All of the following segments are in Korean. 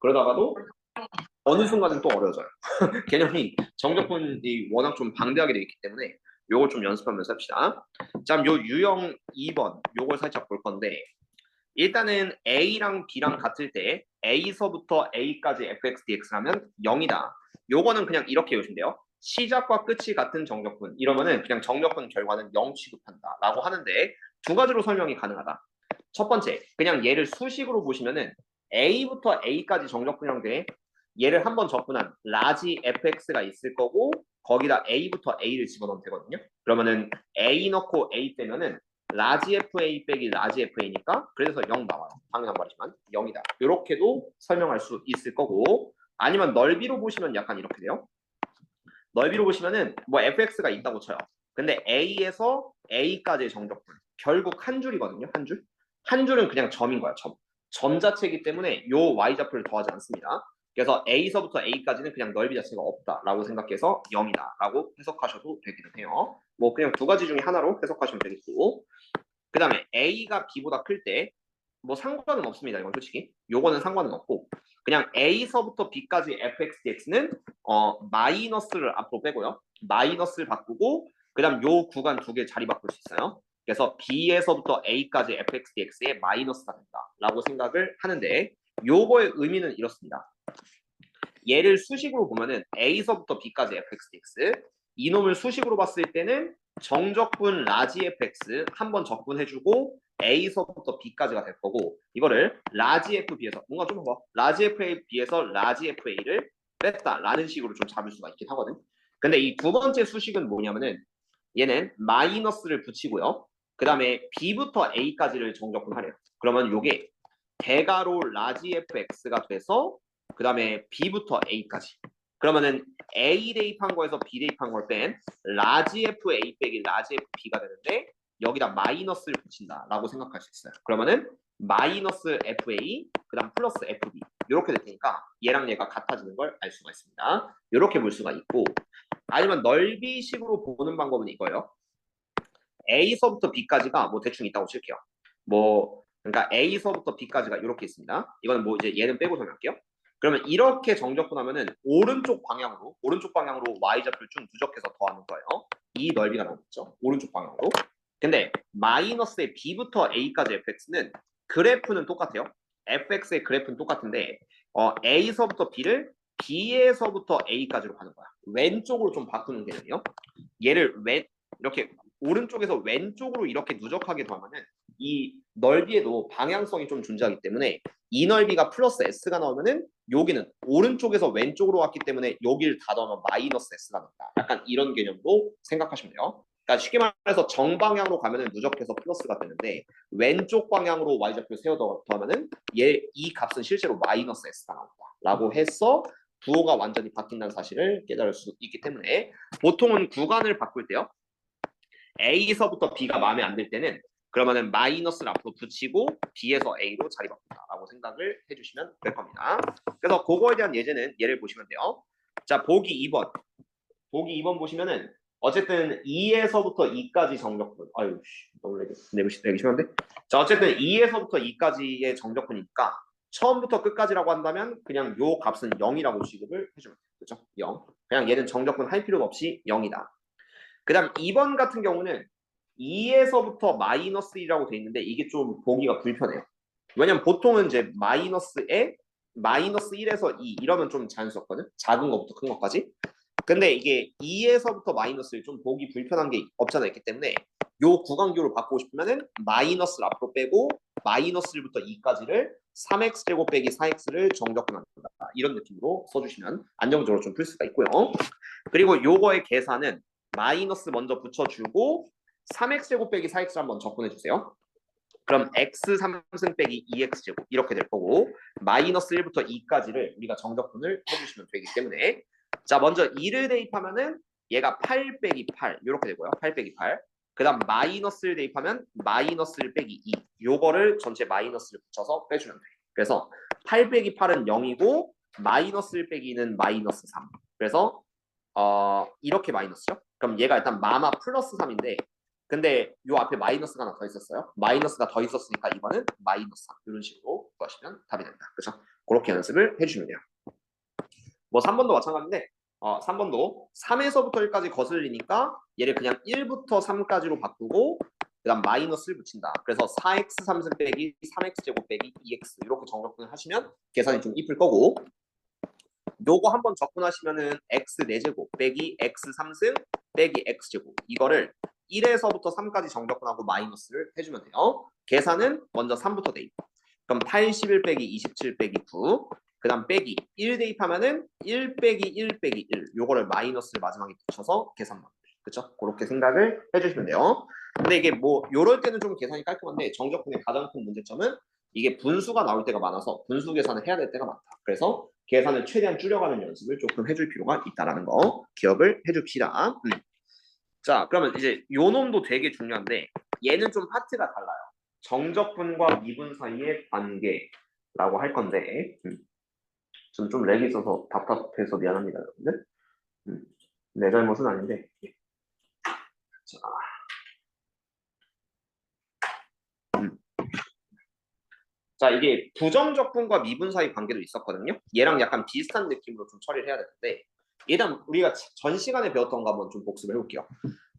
그러다가도 어느 순간은 또 어려워져요. 개념이 정적분이 워낙 좀 방대하게 되어 있기 때문에 요걸 좀 연습하면서 합시다. 자, 요 유형 2번 요걸 살짝 볼 건데 일단은 A랑 B랑 같을 때 A서부터 A까지 fx dx라면 0이다. 요거는 그냥 이렇게 외우시면 돼요. 시작과 끝이 같은 정적분. 이러면은 그냥 정적분 결과는 0 취급한다. 라고 하는데 두 가지로 설명이 가능하다. 첫 번째, 그냥 얘를 수식으로 보시면은 A부터 A까지 정적분형인데 얘를 한번 적분한 라지 fx가 있을 거고 거기다 A부터 A를 집어넣으면 되거든요. 그러면은 A 넣고 A 빼면은 라지 FA 빼기 라지 FA니까 그래서 0 나와요. 당연한 말이지만 0이다. 이렇게도 설명할 수 있을 거고 아니면 넓이로 보시면 약간 이렇게 돼요. 넓이로 보시면은 뭐 fx가 있다고 쳐요. 근데 A에서 A까지의 정적분 결국 한 줄이거든요. 한 줄. 한 줄은 그냥 점인 거야. 점. 점 자체이기 때문에 요 y좌표를 더하지 않습니다. 그래서 A서부터 A까지는 그냥 넓이 자체가 없다라고 생각해서 0이다라고 해석하셔도 되기는 해요. 뭐 그냥 두 가지 중에 하나로 해석하시면 되겠고 그 다음에 A가 B보다 클 때 뭐 상관은 없습니다. 이건 솔직히 요거는 상관은 없고 그냥 A서부터 B까지 fx dx는 마이너스를 앞으로 빼고요. 마이너스를 바꾸고 그 다음 요 구간 두 개 자리 바꿀 수 있어요. 그래서 B에서부터 A까지 fx dx의 마이너스가 된다 라고 생각을 하는데 요거의 의미는 이렇습니다. 얘를 수식으로 보면은 A서부터 B까지 fx dx 이놈을 수식으로 봤을 때는 정적분 라지 fx 한번 적분해주고 A서부터 B까지가 될 거고 이거를 라지 FB에서 뭔가 좀 봐. 라지 FAB에서 라지 FA를 뺐다라는 식으로 좀 잡을 수가 있긴 하거든. 근데 이 두 번째 수식은 뭐냐면은 얘는 마이너스를 붙이고요. 그 다음에 B부터 A까지를 정적분하래요. 그러면 요게 대가로 라지 FX가 돼서 그 다음에 B부터 A까지. 그러면은 A 대입한 거에서 B 대입한 걸 뺀 라지 FA 빼기 라지 FB가 되는데 여기다 마이너스를 붙인다라고 생각할 수 있어요. 그러면은 마이너스 FA 그다음 플러스 FB 이렇게 될 테니까 얘랑 얘가 같아지는 걸 알 수가 있습니다. 이렇게 볼 수가 있고 아니면 넓이식으로 보는 방법은 이거예요. A서부터 B까지가 뭐 대충 있다고 칠게요. 뭐 그러니까 A서부터 B까지가 이렇게 있습니다. 이거는 뭐 이제 얘는 빼고 설명할게요. 그러면 이렇게 정적분하면은 오른쪽 방향으로 y좌표를 쭉 누적해서 더하는 거예요. 이 넓이가 나오겠죠. 오른쪽 방향으로. 근데 마이너스의 B부터 A까지 fx는 그래프는 똑같아요. fx의 그래프는 똑같은데 A서부터 B를 B에서부터 A까지로 가는 거야. 왼쪽으로 좀 바꾸는 개념이요. 얘를 이렇게 오른쪽에서 왼쪽으로 이렇게 누적하게 더하면은 이 넓이에도 방향성이 좀 존재하기 때문에 이 넓이가 플러스 s가 나오면은 여기는 오른쪽에서 왼쪽으로 왔기 때문에 여기를 다 더하면 마이너스 s가 나온다. 약간 이런 개념도 생각하시면 돼요. 그러니까 쉽게 말해서 정방향으로 가면은 누적해서 플러스가 되는데 왼쪽 방향으로 y좌표 세워 더하면은 이 값은 실제로 마이너스 s가 나온다라고 해서 부호가 완전히 바뀐다는 사실을 깨달을 수 있기 때문에 보통은 구간을 바꿀 때요. A서부터 B가 마음에 안 들 때는 그러면은 마이너스를 앞으로 붙이고 B에서 A로 자리 바꾼다라고 생각을 해주시면 될 겁니다. 그래서 그거에 대한 예를 보시면 돼요. 자, 보기 2번. 보기 2번 보시면은 어쨌든 2에서부터 2까지 정적분. 아유, 너무 내기 심한데? 자, 어쨌든 2에서부터 2까지의 정적분이니까 처음부터 끝까지라고 한다면 그냥 요 값은 0이라고 취급을 해주면 돼요. 그렇죠? 0. 그냥 얘는 정적분 할 필요가 없이 0이다. 그 다음 2번 같은 경우는 2에서부터 마이너스 1이라고 돼 있는데 이게 좀 보기가 불편해요. 왜냐면 보통은 이제 마이너스 1에서 2 이러면 좀 자연스럽거든. 작은 것부터 큰 것까지. 근데 이게 2에서부터 마이너스를 좀 보기 불편한 게 없잖아 있기 때문에 요 구간교를 바꾸고 싶으면은 마이너스를 앞으로 빼고 마이너스 1부터 2까지를 3x 제곱 빼기 4x를 정적분한다. 이런 느낌으로 써주시면 안정적으로 좀 풀 수가 있고요. 그리고 요거의 계산은 마이너스 먼저 붙여주고 3x 제곱 빼기 4x를 한번 적분해 주세요. 그럼 x 3승 빼기 2x 제곱 이렇게 될 거고 마이너스 1부터 2까지를 우리가 정적분을 해주시면 되기 때문에 자 먼저 2를 대입하면은 얘가 8 빼기 8 이렇게 되고요. 8 빼기 8. 그 다음 마이너스를 대입하면 마이너스를 빼기 2 요거를 전체 마이너스를 붙여서 빼주면 돼. 그래서 8 빼기 8은 0이고 마이너스 빼기 2는 마이너스 3. 그래서 이렇게 마이너스죠. 그럼 얘가 일단 마마 플러스 3인데 근데 요 앞에 마이너스가 하나 더 있었어요. 마이너스가 더 있었으니까 이번은 마이너스 3 이런 식으로 구하시면 답이 됩니다. 그렇죠? 그렇게 연습을 해주시면 돼요. 뭐 3번도 마찬가지인데 3번도 3에서부터 1까지 거슬리니까 얘를 그냥 1부터 3까지로 바꾸고 그 다음 마이너스를 붙인다. 그래서 4x 3승 빼기 3x 제곱 빼기 2x 이렇게 정적분을 하시면 계산이 좀 이쁠 거고, 요거 한번 적분하시면은 x 4제곱 빼기 x 3승 빼기 x 제곱, 이거를 1에서부터 3까지 정적분하고 마이너스를 해주면 돼요. 계산은 먼저 3부터 대입. 그럼 81 빼기 27 빼기 9, 그 다음 빼기 1 대입하면은 1 빼기 1 빼기 1, 요거를 마이너스를 마지막에 붙여서 계산 마무리. 그쵸? 그렇게 생각을 해주시면 돼요. 근데 이게 뭐 요럴 때는 좀 계산이 깔끔한데, 정적분의 가장 큰 문제점은 이게 분수가 나올 때가 많아서 분수 계산을 해야 될 때가 많다. 그래서 계산을 최대한 줄여가는 연습을 조금 해줄 필요가 있다라는 거 기억을 해줍시다. 자, 그러면 이제 요 놈도 되게 중요한데 얘는 좀 파트가 달라요. 정적분과 미분 사이의 관계라고 할 건데, 좀 렉이 있어서 답답해서 미안합니다, 여러분들. 내 잘못은 아닌데. 자, 자, 이게 부정적분과 미분 사이 관계도 있었거든요. 얘랑 약간 비슷한 느낌으로 좀 처리를 해야 되는데, 일단 우리가 전 시간에 배웠던 거 한번 좀 복습을 해볼게요.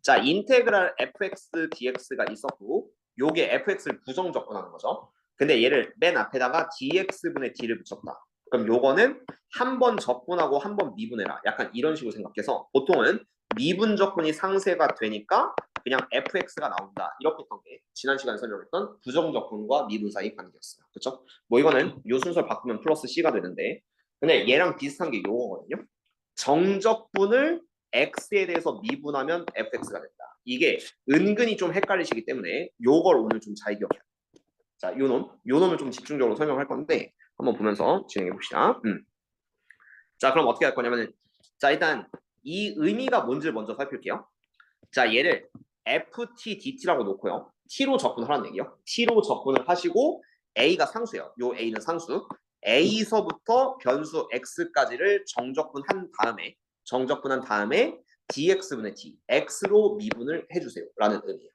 자, 인테그랄 fx dx가 있었고, 요게 fx를 부정적분하는 거죠. 근데 얘를 맨 앞에다가 dx분의 d를 붙였다. 그럼 요거는 한 번 적분하고 한 번 미분해라. 약간 이런 식으로 생각해서 보통은 미분적분이 상쇄가 되니까 그냥 fx가 나온다. 이렇게 했던 게 지난 시간에 설명했던 부정적분과 미분 사이 관계였어요. 그렇죠? 뭐 이거는 요 순서를 바꾸면 플러스 c가 되는데, 근데 얘랑 비슷한 게 요거거든요. 정적분을 x에 대해서 미분하면 fx가 된다. 이게 은근히 좀 헷갈리시기 때문에 요걸 오늘 좀 잘 기억해요. 자, 요 놈을 좀 집중적으로 설명할 건데 한번 보면서 진행해 봅시다. 자, 그럼 어떻게 할 거냐면은, 자, 일단 이 의미가 뭔지를 먼저 살필게요. 자, 얘를 ft dt라고 놓고요. t로 적분하라는 얘기요. t로 적분을 하시고 a가 상수예요. 요 a는 상수. a서부터 변수 x까지를 정적분한 다음에 dx분의 d, x로 미분을 해주세요. 라는 의미예요.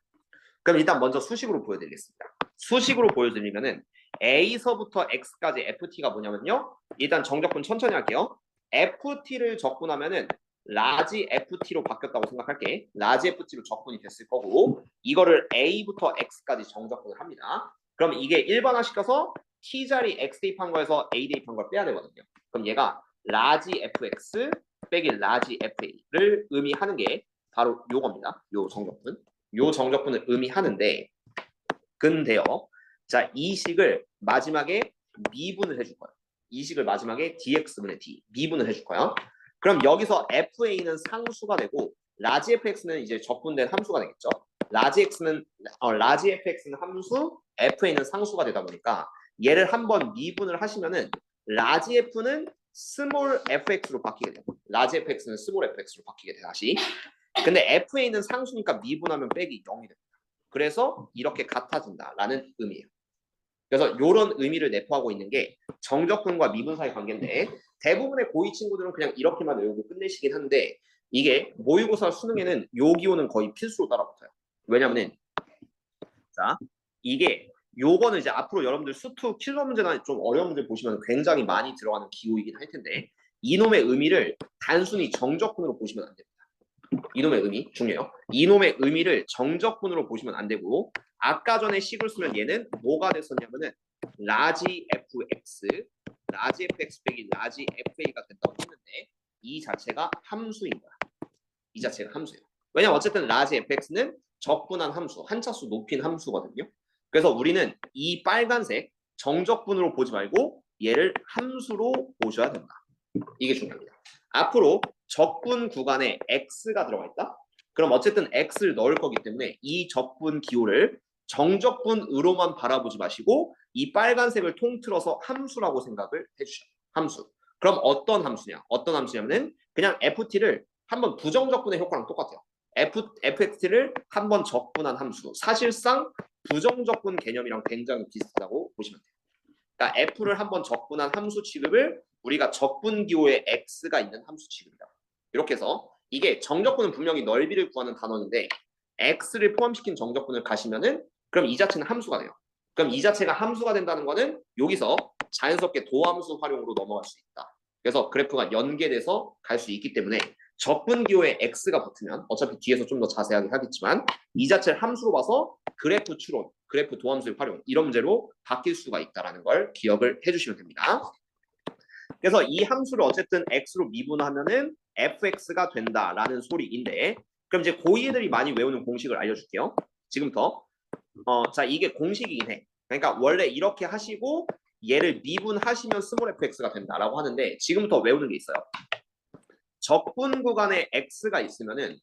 그럼 일단 먼저 수식으로 보여드리겠습니다. 수식으로 보여드리면은 a서부터 x까지 ft가 뭐냐면요. 일단 정적분 천천히 할게요. ft를 적분하면은 라지 ft로 바뀌었다고 생각할게. 라지 ft로 적분이 됐을 거고, 이거를 a부터 x까지 정적분을 합니다. 그럼 이게 일반화시켜서 t자리 x 대입한 거에서 a 대입한 걸 빼야 되거든요. 그럼 얘가 라지 fx 빼기 라지 fa를 의미하는 게 바로 요겁니다. 요 정적분. 요 정적분을 의미하는데, 근데요. 자, 이 식을 마지막에 미분을 해줄 거예요. 이 식을 마지막에 dx분의 d 미분을 해줄 거예요. 그럼 여기서 fa는 상수가 되고 라지 fx는 이제 적분된 함수가 되겠죠. 라지 fx는 함수, fa는 상수가 되다 보니까 얘를 한번 미분을 하시면은 라지 f는 스몰 fx로 바뀌게 돼요. 라지 fx는 스몰 fx로 바뀌게 돼요. 다시. 근데 fa는 상수니까 미분하면 빼기 0이 됩니다. 그래서 이렇게 같아진다라는 의미예요. 그래서 이런 의미를 내포하고 있는 게 정적분과 미분 사이 관계인데, 대부분의 고2 친구들은 그냥 이렇게만 외우고 끝내시긴 한데, 이게 모의고사 수능에는 요 기호는 거의 필수로 따라붙어요. 왜냐면은, 자, 이게 요거는 이제 앞으로 여러분들 수투 킬러 문제나 좀 어려운 문제 보시면 굉장히 많이 들어가는 기호이긴 할 텐데, 이놈의 의미를 단순히 정적분으로 보시면 안 됩니다. 이놈의 의미 중요해요. 이놈의 의미를 정적분으로 보시면 안 되고, 아까 전에 식을 쓰면 얘는 뭐가 됐었냐면은 라지 fx, 라지 fx 빼기 라지 fa가 된다고 했는데, 이 자체가 함수인 거야. 이 자체가 함수예요. 왜냐면 어쨌든 라지 fx는 적분한 함수, 한 차수 높인 함수거든요. 그래서 우리는 이 빨간색 정적분으로 보지 말고 얘를 함수로 보셔야 된다. 이게 중요합니다. 앞으로 적분 구간에 x가 들어가 있다. 그럼 어쨌든 x를 넣을 거기 때문에 이 적분 기호를 정적분으로만 바라보지 마시고 이 빨간색을 통틀어서 함수라고 생각을 해주셔요. 함수. 그럼 어떤 함수냐? 어떤 함수냐면은 그냥 ft를 한번 부정적분의 효과랑 똑같아요. fx를 한번 적분한 함수. 사실상 부정적분 개념이랑 굉장히 비슷하다고 보시면 돼요. 그러니까 f를 한번 적분한 함수 취급을 우리가 적분 기호에 x가 있는 함수 취급이다. 이렇게 해서 이게 정적분은 분명히 넓이를 구하는 단원인데 x를 포함시킨 정적분을 가시면은 그럼 이 자체는 함수가 돼요. 그럼 이 자체가 함수가 된다는 거는 여기서 자연스럽게 도함수 활용으로 넘어갈 수 있다. 그래서 그래프가 연계돼서 갈 수 있기 때문에 적분 기호에 x가 붙으면 어차피 뒤에서 좀 더 자세하게 하겠지만 이 자체를 함수로 봐서 그래프 추론, 그래프 도함수의 활용 이런 문제로 바뀔 수가 있다는 걸 기억을 해주시면 됩니다. 그래서 이 함수를 어쨌든 x로 미분하면은 fx가 된다라는 소리인데 그럼 이제 고2애들이 많이 외우는 공식을 알려줄게요. 지금부터 자 이게 공식이긴 해. 그러니까 원래 이렇게 하시고 얘를 미분하시면 스몰 fx가 된다라고 하는데 지금부터 외우는 게 있어요. 적분 구간에 x가 있으면은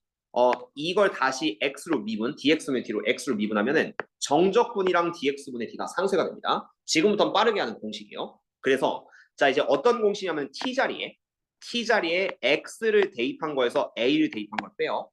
이걸 다시 x로 미분, dx분의 d로 x로 미분하면은 정적분이랑 dx분의 d가 상쇄가 됩니다. 지금부터 빠르게 하는 공식이에요. 그래서 자 이제 어떤 공식이냐면 t자리에 x를 대입한 거에서 a를 대입한 걸 빼요.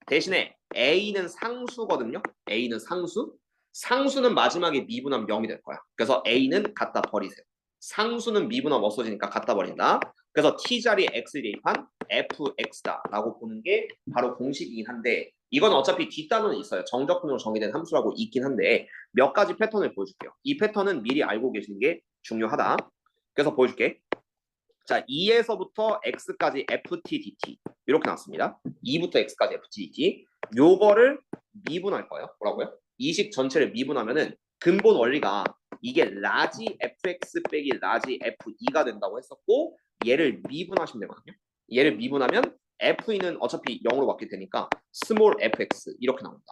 대신에 a는 상수거든요. a는 상수. 상수는 마지막에 미분하면 0이 될 거야. 그래서 a는 갖다 버리세요. 상수는 미분하면 없어지니까 갖다 버린다. 그래서 t자리에 x를 대입한 fx다라고 보는 게 바로 공식이긴 한데 이건 어차피 뒷단원은 있어요. 정적분으로 정의된 함수라고 있긴 한데 몇 가지 패턴을 보여줄게요. 이 패턴은 미리 알고 계시는 게 중요하다. 그래서 보여줄게. 자, 2에서부터 x까지 ft dt 이렇게 나왔습니다. 2부터 x까지 ft dt 요거를 미분할 거예요. 뭐라고요? 이식 전체를 미분하면은 근본 원리가 이게 라지 fx 빼기 라지 f2가 된다고 했었고 얘를 미분하시면 되거든요. 얘를 미분하면 f는 어차피 0으로 바뀔 테니까 스몰 fx 이렇게 나온다.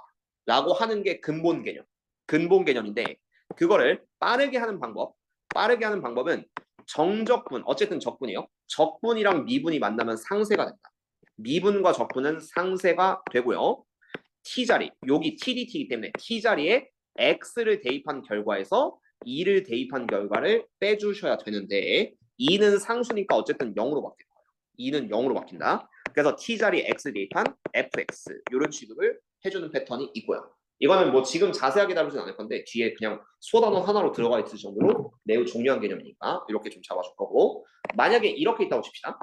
라고 하는 게 근본 개념. 근본 개념인데 그거를 빠르게 하는 방법은 정적분, 어쨌든 적분이요. 적분이랑 미분이 만나면 상쇄가 된다. 미분과 적분은 상쇄가 되고요. t자리, 여기 tdt이기 때문에 t자리에 x를 대입한 결과에서 2를 대입한 결과를 빼주셔야 되는데 2는 상수니까 어쨌든 0으로 바뀔 거예요. 2는 0으로 바뀐다. 그래서 t자리에 x를 대입한 fx 이런 취급을 해주는 패턴이 있고요. 이거는 뭐 지금 자세하게 다루진 않을 건데 뒤에 그냥 소단어 하나로 들어가 있을 정도로 매우 중요한 개념이니까 이렇게 좀 잡아줄 거고 만약에 이렇게 있다고 칩시다.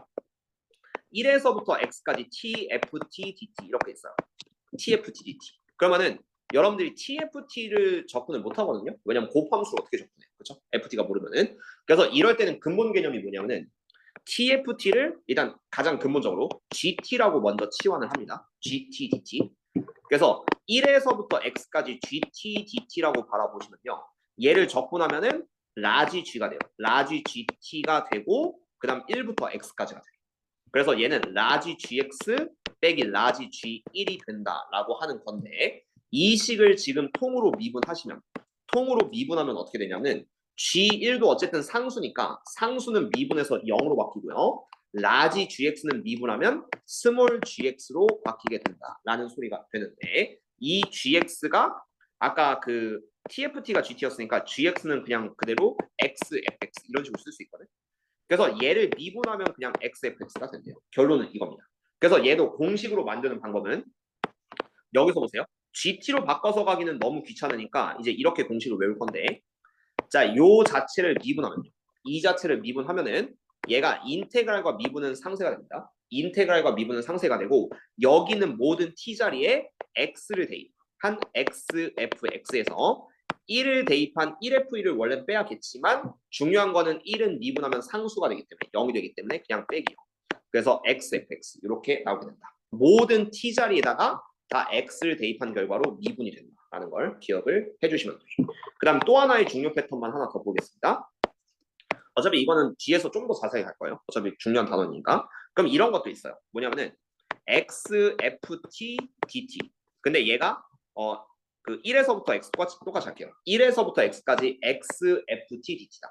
1에서부터 x까지 tft dt 이렇게 있어요. tft dt. 그러면은 여러분들이 tft를 접근을 못 하거든요. 왜냐면 곱함수를 어떻게 접근해요? 그렇죠? ft가 모르면은. 그래서 이럴 때는 근본 개념이 뭐냐면은 tft를 일단 가장 근본적으로 gt라고 먼저 치환을 합니다. gt dt. 그래서 1에서부터 x까지 gt dt라고 바라보시면요. 얘를 적분하면은 라지 g가 돼요. 라지 gt가 되고 그다음 1부터 x까지가 돼요. 그래서 얘는 라지 gx 빼기 라지 g1이 된다라고 하는 건데 이 식을 지금 통으로 미분하면 어떻게 되냐면 g1도 어쨌든 상수니까 상수는 미분해서 0으로 바뀌고요. 라지 gx는 미분하면 스몰 gx로 바뀌게 된다라는 소리가 되는데 이 gx가 아까 그 tft가 gt였으니까 gx는 그냥 그대로 xfx 이런 식으로 쓸 수 있거든. 그래서 얘를 미분하면 그냥 xfx가 된대요. 결론은 이겁니다. 그래서 얘도 공식으로 만드는 방법은 여기서 보세요. gt로 바꿔서 가기는 너무 귀찮으니까 이제 이렇게 공식을 외울 건데 자, 요 자체를 미분하면요. 이 자체를 미분하면은 얘가 인테그랄과 미분은 상쇄가 됩니다. 인테그랄과 미분은 상쇄가 되고 여기는 모든 t자리에 x를 대입한 xfx에서 1을 대입한 1f1을 원래 빼야겠지만 중요한 거는 1은 미분하면 상수가 되기 때문에 0이 되기 때문에 그냥 빼기요. 그래서 xfx 이렇게 나오게 된다. 모든 t자리에다가 다 x를 대입한 결과로 미분이 된다라는 걸 기억을 해주시면 돼요. 그 다음 또 하나의 중요 패턴만 하나 더 보겠습니다. 어차피 이거는 뒤에서 좀 더 자세히 할 거예요. 어차피 중요한 단어니까. 그럼 이런 것도 있어요. 뭐냐면은 xft dt. 근데 얘가 그 1에서부터 x과 똑같이 할게요. 1에서부터 x까지 xft dt다.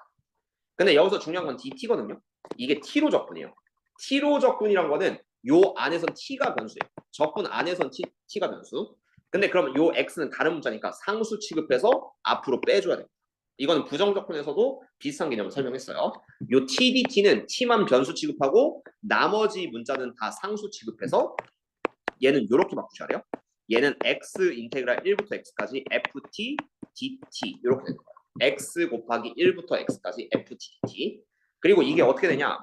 근데 여기서 중요한 건 dt거든요. 이게 t로 적분이에요. t로 적분이란 거는 요 안에선 t가 변수예요. 적분 안에선 t가 변수. 근데 그러면 요 x는 다른 문자니까 상수 취급해서 앞으로 빼줘야 됩니다. 이거는 부정적분에서도 비슷한 개념을 설명했어요. 요 tdt는 t만 변수 취급하고 나머지 문자는 다 상수 취급해서 얘는 이렇게 바꾸셔야 돼요. 얘는 x 인테그랄 1부터 x까지 ft dt 이렇게 되는 거예요. x 곱하기 1부터 x까지 ft dt. 그리고 이게 어떻게 되냐?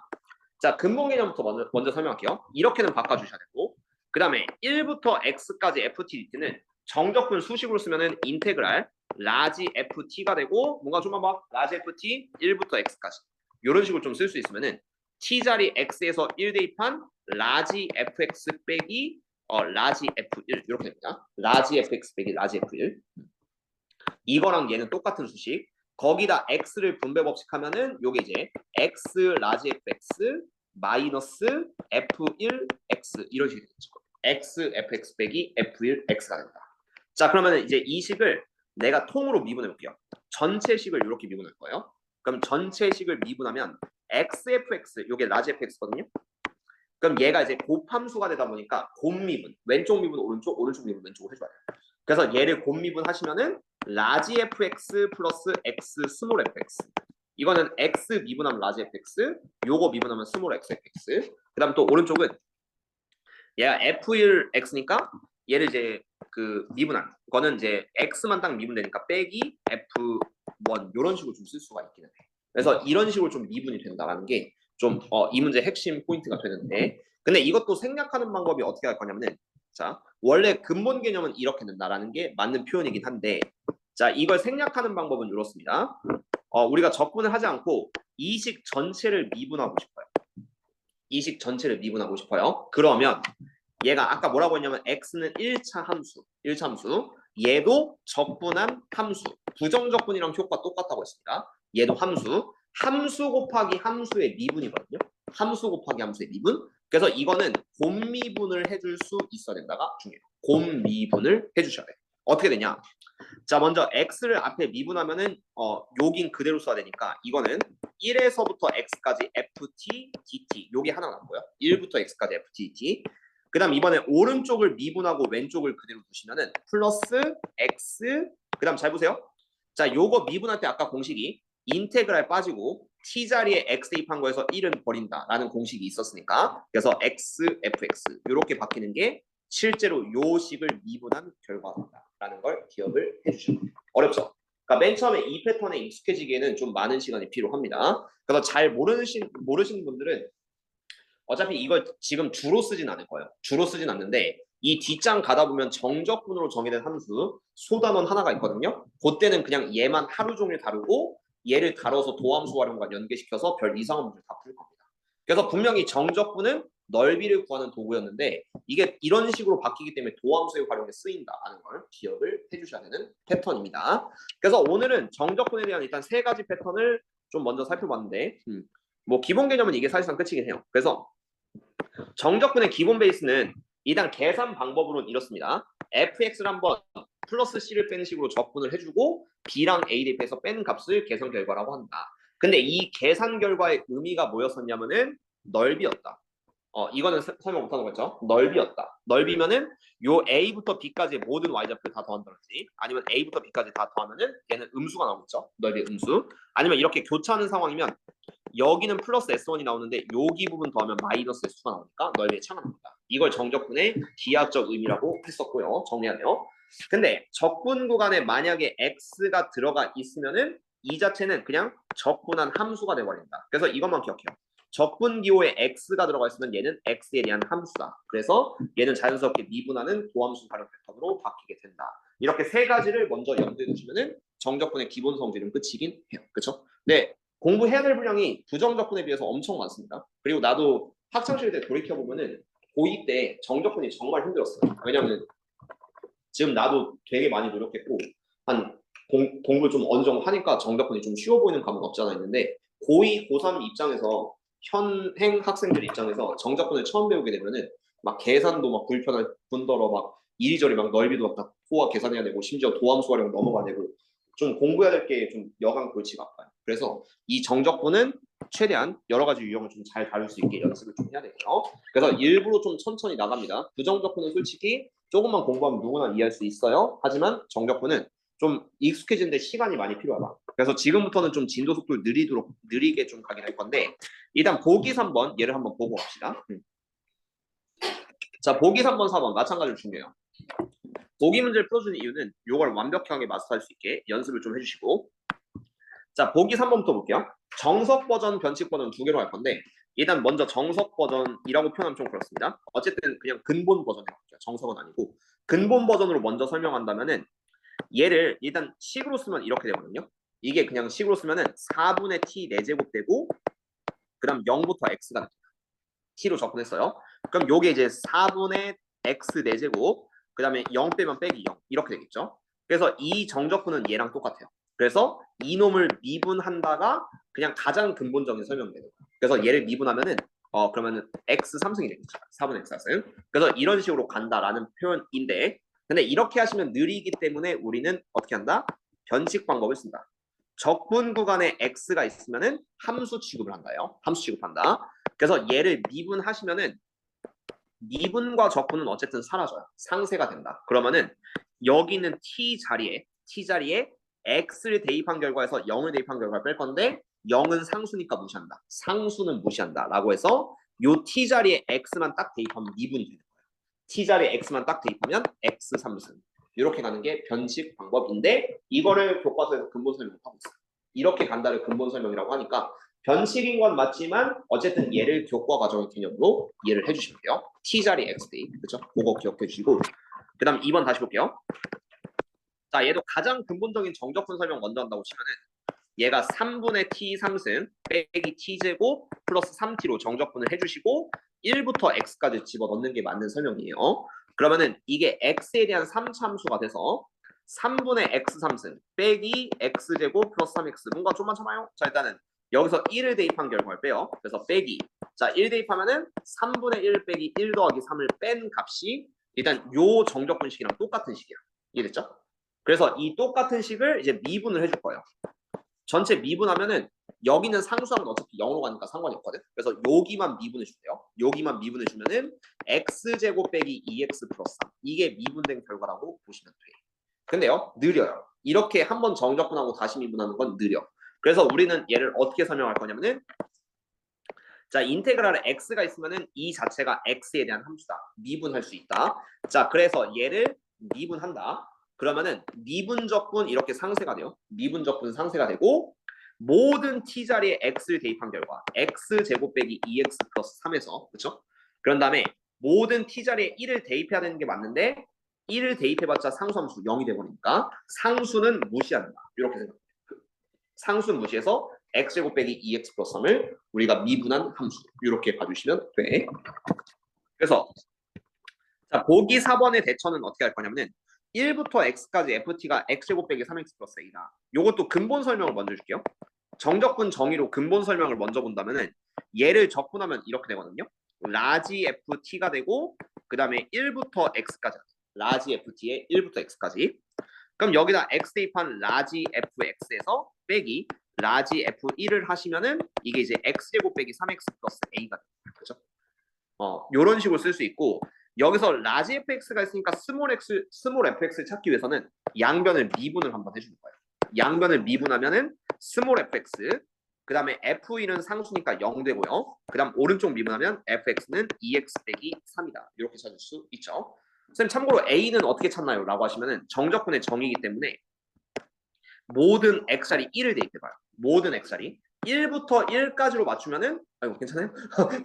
자, 근본 개념부터 먼저 설명할게요. 이렇게는 바꿔주셔야 되고 그 다음에 1부터 x까지 ft dt는 정적분 수식으로 쓰면은 인테그랄 라지 ft가 되고 뭔가 좀 봐봐. 라지 ft 1부터 x까지 이런 식으로 좀 쓸 수 있으면은 t자리 x에서 1 대입한 라지 fx 빼기 라지 f1 이렇게 됩니다. 라지 fx 빼기 라지 f1 이거랑 얘는 똑같은 수식. 거기다 x를 분배 법칙하면은 요게 이제 x 라지 fx 마이너스 f1 x 이런 식이 되죠. x fx 빼기 f1 x가 된다. 자 그러면 이제 이 식을 내가 통으로 미분해 볼게요. 전체 식을 이렇게 미분할 거예요. 그럼 전체 식을 미분하면 x fx 요게 라지 fx거든요. 그럼 얘가 이제 곱함수가 되다 보니까 곱미분 왼쪽 미분 오른쪽 오른쪽 미분 왼쪽으로 해줘야 돼요. 그래서 얘를 곱미분 하시면은 라지 fx 플러스 x 스몰 fx 이거는 x 미분하면 라지 fx 요거 미분하면 스몰 x fx 그 다음 또 오른쪽은 얘가 f1 x니까 얘를 이제 그 미분한 거는 이제 x만 딱 미분되니까 빼기 f1 이런 식으로 좀 쓸 수가 있기는 해. 그래서 이런 식으로 좀 미분이 된다라는 게 좀 이 문제 핵심 포인트가 되는데 근데 이것도 생략하는 방법이 어떻게 할 거냐면은 자 원래 근본 개념은 이렇게 된다라는 게 맞는 표현이긴 한데 자 이걸 생략하는 방법은 이렇습니다. 우리가 적분을 하지 않고 이 식 전체를 미분하고 싶어요. 이 식 전체를 미분하고 싶어요. 그러면 얘가 아까 뭐라고 했냐면 x는 1차 함수, 1차 함수. 얘도 적분한 함수. 부정적분이랑 효과 똑같다고 했습니다. 얘도 함수. 함수 곱하기 함수의 미분이거든요. 함수 곱하기 함수의 미분. 그래서 이거는 곱미분을 해줄 수 있어야 된다가 중요해요. 곱미분을 해주셔야 돼요. 어떻게 되냐? 자 먼저 x를 앞에 미분하면은 여긴 그대로 써야 되니까 이거는 1에서부터 x까지 ft dt 요게 하나 남고요. 1부터 x까지 ft dt 그 다음 이번에 오른쪽을 미분하고 왼쪽을 그대로 두시면은 플러스 x 그 다음 잘 보세요. 자 요거 미분할 때 아까 공식이 인테그랄 빠지고 t자리에 x 대입한 거에서 1은 버린다라는 공식이 있었으니까 그래서 x fx 이렇게 바뀌는 게 실제로 요 식을 미분한 결과다라는 걸 기억을 해주시면 돼요. 어렵죠? 그러니까 맨 처음에 이 패턴에 익숙해지기에는 좀 많은 시간이 필요합니다. 그래서 잘 모르시는 분들은 어차피 이걸 지금 주로 쓰진 않을 거예요. 주로 쓰진 않는데 이 뒷장 가다 보면 정적분으로 정의된 함수 소단원 하나가 있거든요. 그때는 그냥 얘만 하루 종일 다루고 얘를 다뤄서 도함수 활용과 연계시켜서 별 이상한 문제를 다 풀 겁니다. 그래서 분명히 정적분은 넓이를 구하는 도구였는데 이게 이런 식으로 바뀌기 때문에 도함수의 활용에 쓰인다는 걸 기억을 해주셔야 되는 패턴입니다. 그래서 오늘은 정적분에 대한 일단 세 가지 패턴을 좀 먼저 살펴봤는데 뭐 기본 개념은 이게 사실상 끝이긴 해요. 그래서 정적분의 기본 베이스는 일단 계산 방법으로는 이렇습니다. fx를 한번 플러스 c를 빼는 식으로 적분을 해주고 b랑 a 대입해서 뺀 값을 계산 결과라고 한다. 근데 이 계산 결과의 의미가 뭐였었냐면은 넓이였다. 이거는 설명 못하는 거죠. 넓이였다. 넓이면은 요 a부터 b까지의 모든 y좌표를 다 더한다든지 아니면 a부터 b까지 다 더하면은 얘는 음수가 나오겠죠. 넓이의 음수. 아니면 이렇게 교차하는 상황이면 여기는 플러스 S1이 나오는데 여기 부분 더하면 마이너스 S2가 나오니까 넓이의 차가 나옵니다. 이걸 정적분의 기하적 의미라고 했었고요. 정리해야 돼요. 근데 적분 구간에 만약에 X가 들어가 있으면은 이 자체는 그냥 적분한 함수가 되어버린다. 그래서 이것만 기억해요. 적분 기호에 X가 들어가 있으면 얘는 X에 대한 함수다. 그래서 얘는 자연스럽게 미분하는 도함수 활용 패턴으로 바뀌게 된다. 이렇게 세 가지를 먼저 염두에 두시면은 정적분의 기본 성질은 끝이긴 해요. 그렇죠? 네. 공부해야 될 분량이 부정적분에 비해서 엄청 많습니다. 그리고 나도 학창시절 때 돌이켜보면은 고2 때 정적분이 정말 힘들었어요. 왜냐면 지금 나도 되게 많이 노력했고 한 공부 좀 어느 정도 하니까 정적분이 좀 쉬워 보이는 과목 없지 않아 있는데 고2, 고3 입장에서 현행 학생들 입장에서 정적분을 처음 배우게 되면은 막 계산도 막 불편할 뿐더러 막 이리저리 막 넓이도 막 포화 계산해야 되고 심지어 도함수 활용 넘어가야 되고 좀 공부해야 될 게 좀 여간 골치가 아파요. 그래서 이 정적분은 최대한 여러 가지 유형을 좀 잘 다룰 수 있게 연습을 좀 해야 되고요. 그래서 일부러 좀 천천히 나갑니다. 부정적분은 솔직히 조금만 공부하면 누구나 이해할 수 있어요. 하지만 정적분은 좀 익숙해지는데 시간이 많이 필요하다. 그래서 지금부터는 좀 진도 속도를 느리게 좀 가긴 할 건데 일단 보기 3번 얘를 한번 보고 갑시다. 자 보기 3번 4번 마찬가지로 중요해요. 보기 문제를 풀어주는 이유는 이걸 완벽하게 마스터할 수 있게 연습을 좀 해주시고 자 보기 3번부터 볼게요. 정석 버전, 변칙 버전 두 개로 할 건데 일단 먼저 정석 버전이라고 표현하면 좀 그렇습니다. 어쨌든 그냥 근본 버전이라고 할게요. 정석은 아니고 근본 버전으로 먼저 설명한다면은 얘를 일단 식으로 쓰면 이렇게 되거든요. 이게 그냥 식으로 쓰면은 4분의 t 4제곱 되고 그다음 0부터 x가 됩니다. t로 접근했어요. 그럼 요게 이제 4분의 x 4제곱 그다음에 0 빼면 빼기 0 이렇게 되겠죠. 그래서 이 정적분은 얘랑 똑같아요. 그래서 이놈을 미분한다가 그냥 가장 근본적인 설명이 되는 거예요. 그래서 얘를 미분하면은 그러면은 x 3승이 되겠죠. 4분의 x 4승. 그래서 이런 식으로 간다라는 표현인데 근데 이렇게 하시면 느리기 때문에 우리는 어떻게 한다? 변칙 방법을 쓴다. 적분 구간에 x가 있으면은 함수 취급을 한다요. 함수 취급한다. 그래서 얘를 미분하시면은 미분과 적분은 어쨌든 사라져요. 상쇄가 된다. 그러면은 여기 있는 t 자리에 x를 대입한 결과에서 0을 대입한 결과를 뺄 건데 0은 상수니까 무시한다. 상수는 무시한다라고 해서 요 t 자리에 x만 딱 대입하면 미분이 되는 거예요. t 자리에 x만 딱 대입하면 x 3승. 이렇게 가는 게 변식 방법인데 이거를 교과서에서 근본 설명하고 있어요. 이렇게 간다를 근본 설명이라고 하니까 변식인 건 맞지만 어쨌든 얘를 교과 과정의 개념으로 이해를 해주시면 돼요. t 자리 xd 그렇죠? 그거 기억해 주시고 그다음 2번 다시 볼게요. 자 얘도 가장 근본적인 정적분 설명 먼저 한다고 치면은 얘가 3분의 t 3승 빼기 t제곱 플러스 3t로 정적분을 해주시고 1부터 x까지 집어넣는 게 맞는 설명이에요. 그러면은 이게 x에 대한 3차함수가 돼서 3분의 x 3승 빼기 x제곱 플러스 3x 뭔가 좀 많잖아요. 자 일단은 여기서 1을 대입한 결과를 빼요. 그래서 빼기 자 1 대입하면은 3분의 1 빼기 1 더하기 3을 뺀 값이 일단 요 정적분식이랑 똑같은 식이야. 이해됐죠? 그래서 이 똑같은 식을 이제 미분을 해줄 거예요. 전체 미분하면은 여기는 상수하면 어차피 0으로 가니까 상관이 없거든. 그래서 여기만 미분해 주세요. 여기만 미분해 주면은 x제곱 빼기 2x 플러스 3 이게 미분된 결과라고 보시면 돼. 근데요 느려요. 이렇게 한번 정적분하고 다시 미분하는 건 느려. 그래서 우리는 얘를 어떻게 설명할 거냐면은 자 인테그랄에 x가 있으면은 이 자체가 x에 대한 함수다. 미분할 수 있다. 자 그래서 얘를 미분한다. 그러면은 미분적분 이렇게 상쇄가 돼요. 미분적분 상쇄가 되고 모든 t 자리에 x를 대입한 결과 x 제곱 빼기 2x 플러스 3에서 그렇죠? 그런 다음에 모든 t 자리에 1을 대입해야 되는 게 맞는데 1을 대입해봤자 상수함수 0이 되버리니까 상수는 무시한다. 이렇게 생각해요. 상수는 무시해서 x제곱 빼기 2x 플러스 3을 우리가 미분한 함수 이렇게 봐주시면 돼. 그래서 자 보기 4번의 대처는 어떻게 할 거냐면은 1부터 x까지 ft가 x제곱 빼기 3x 플러스 a다. 요것도 근본 설명을 먼저 줄게요. 정적분 정의로 근본 설명을 먼저 본다면은 얘를 적분하면 이렇게 되거든요. 라지 ft가 되고 그 다음에 1부터 x까지 라지 ft의 1부터 x까지 그럼 여기다 x 대입한 라지 fx에서 빼기 라지 f1을 하시면은 이게 이제 x제곱 빼기 3x 플러스 a가 됩니다. 그렇죠? 요런 식으로 쓸 수 있고 여기서 라지 fx가 있으니까 스몰 fx를 찾기 위해서는 양변을 미분을 한번 해주는 거예요. 양변을 미분하면은 스몰 fx 그 다음에 f1은 상수니까 0 되고요. 그 다음 오른쪽 미분하면 fx는 2x 빼기 3이다. 이렇게 찾을 수 있죠. 선생님 참고로 a는 어떻게 찾나요? 라고 하시면은 정적분의 정의이기 때문에 모든 x자리 1을 대입해봐요. 모든 x자리 1부터 1까지로 맞추면은 아이고 괜찮아요?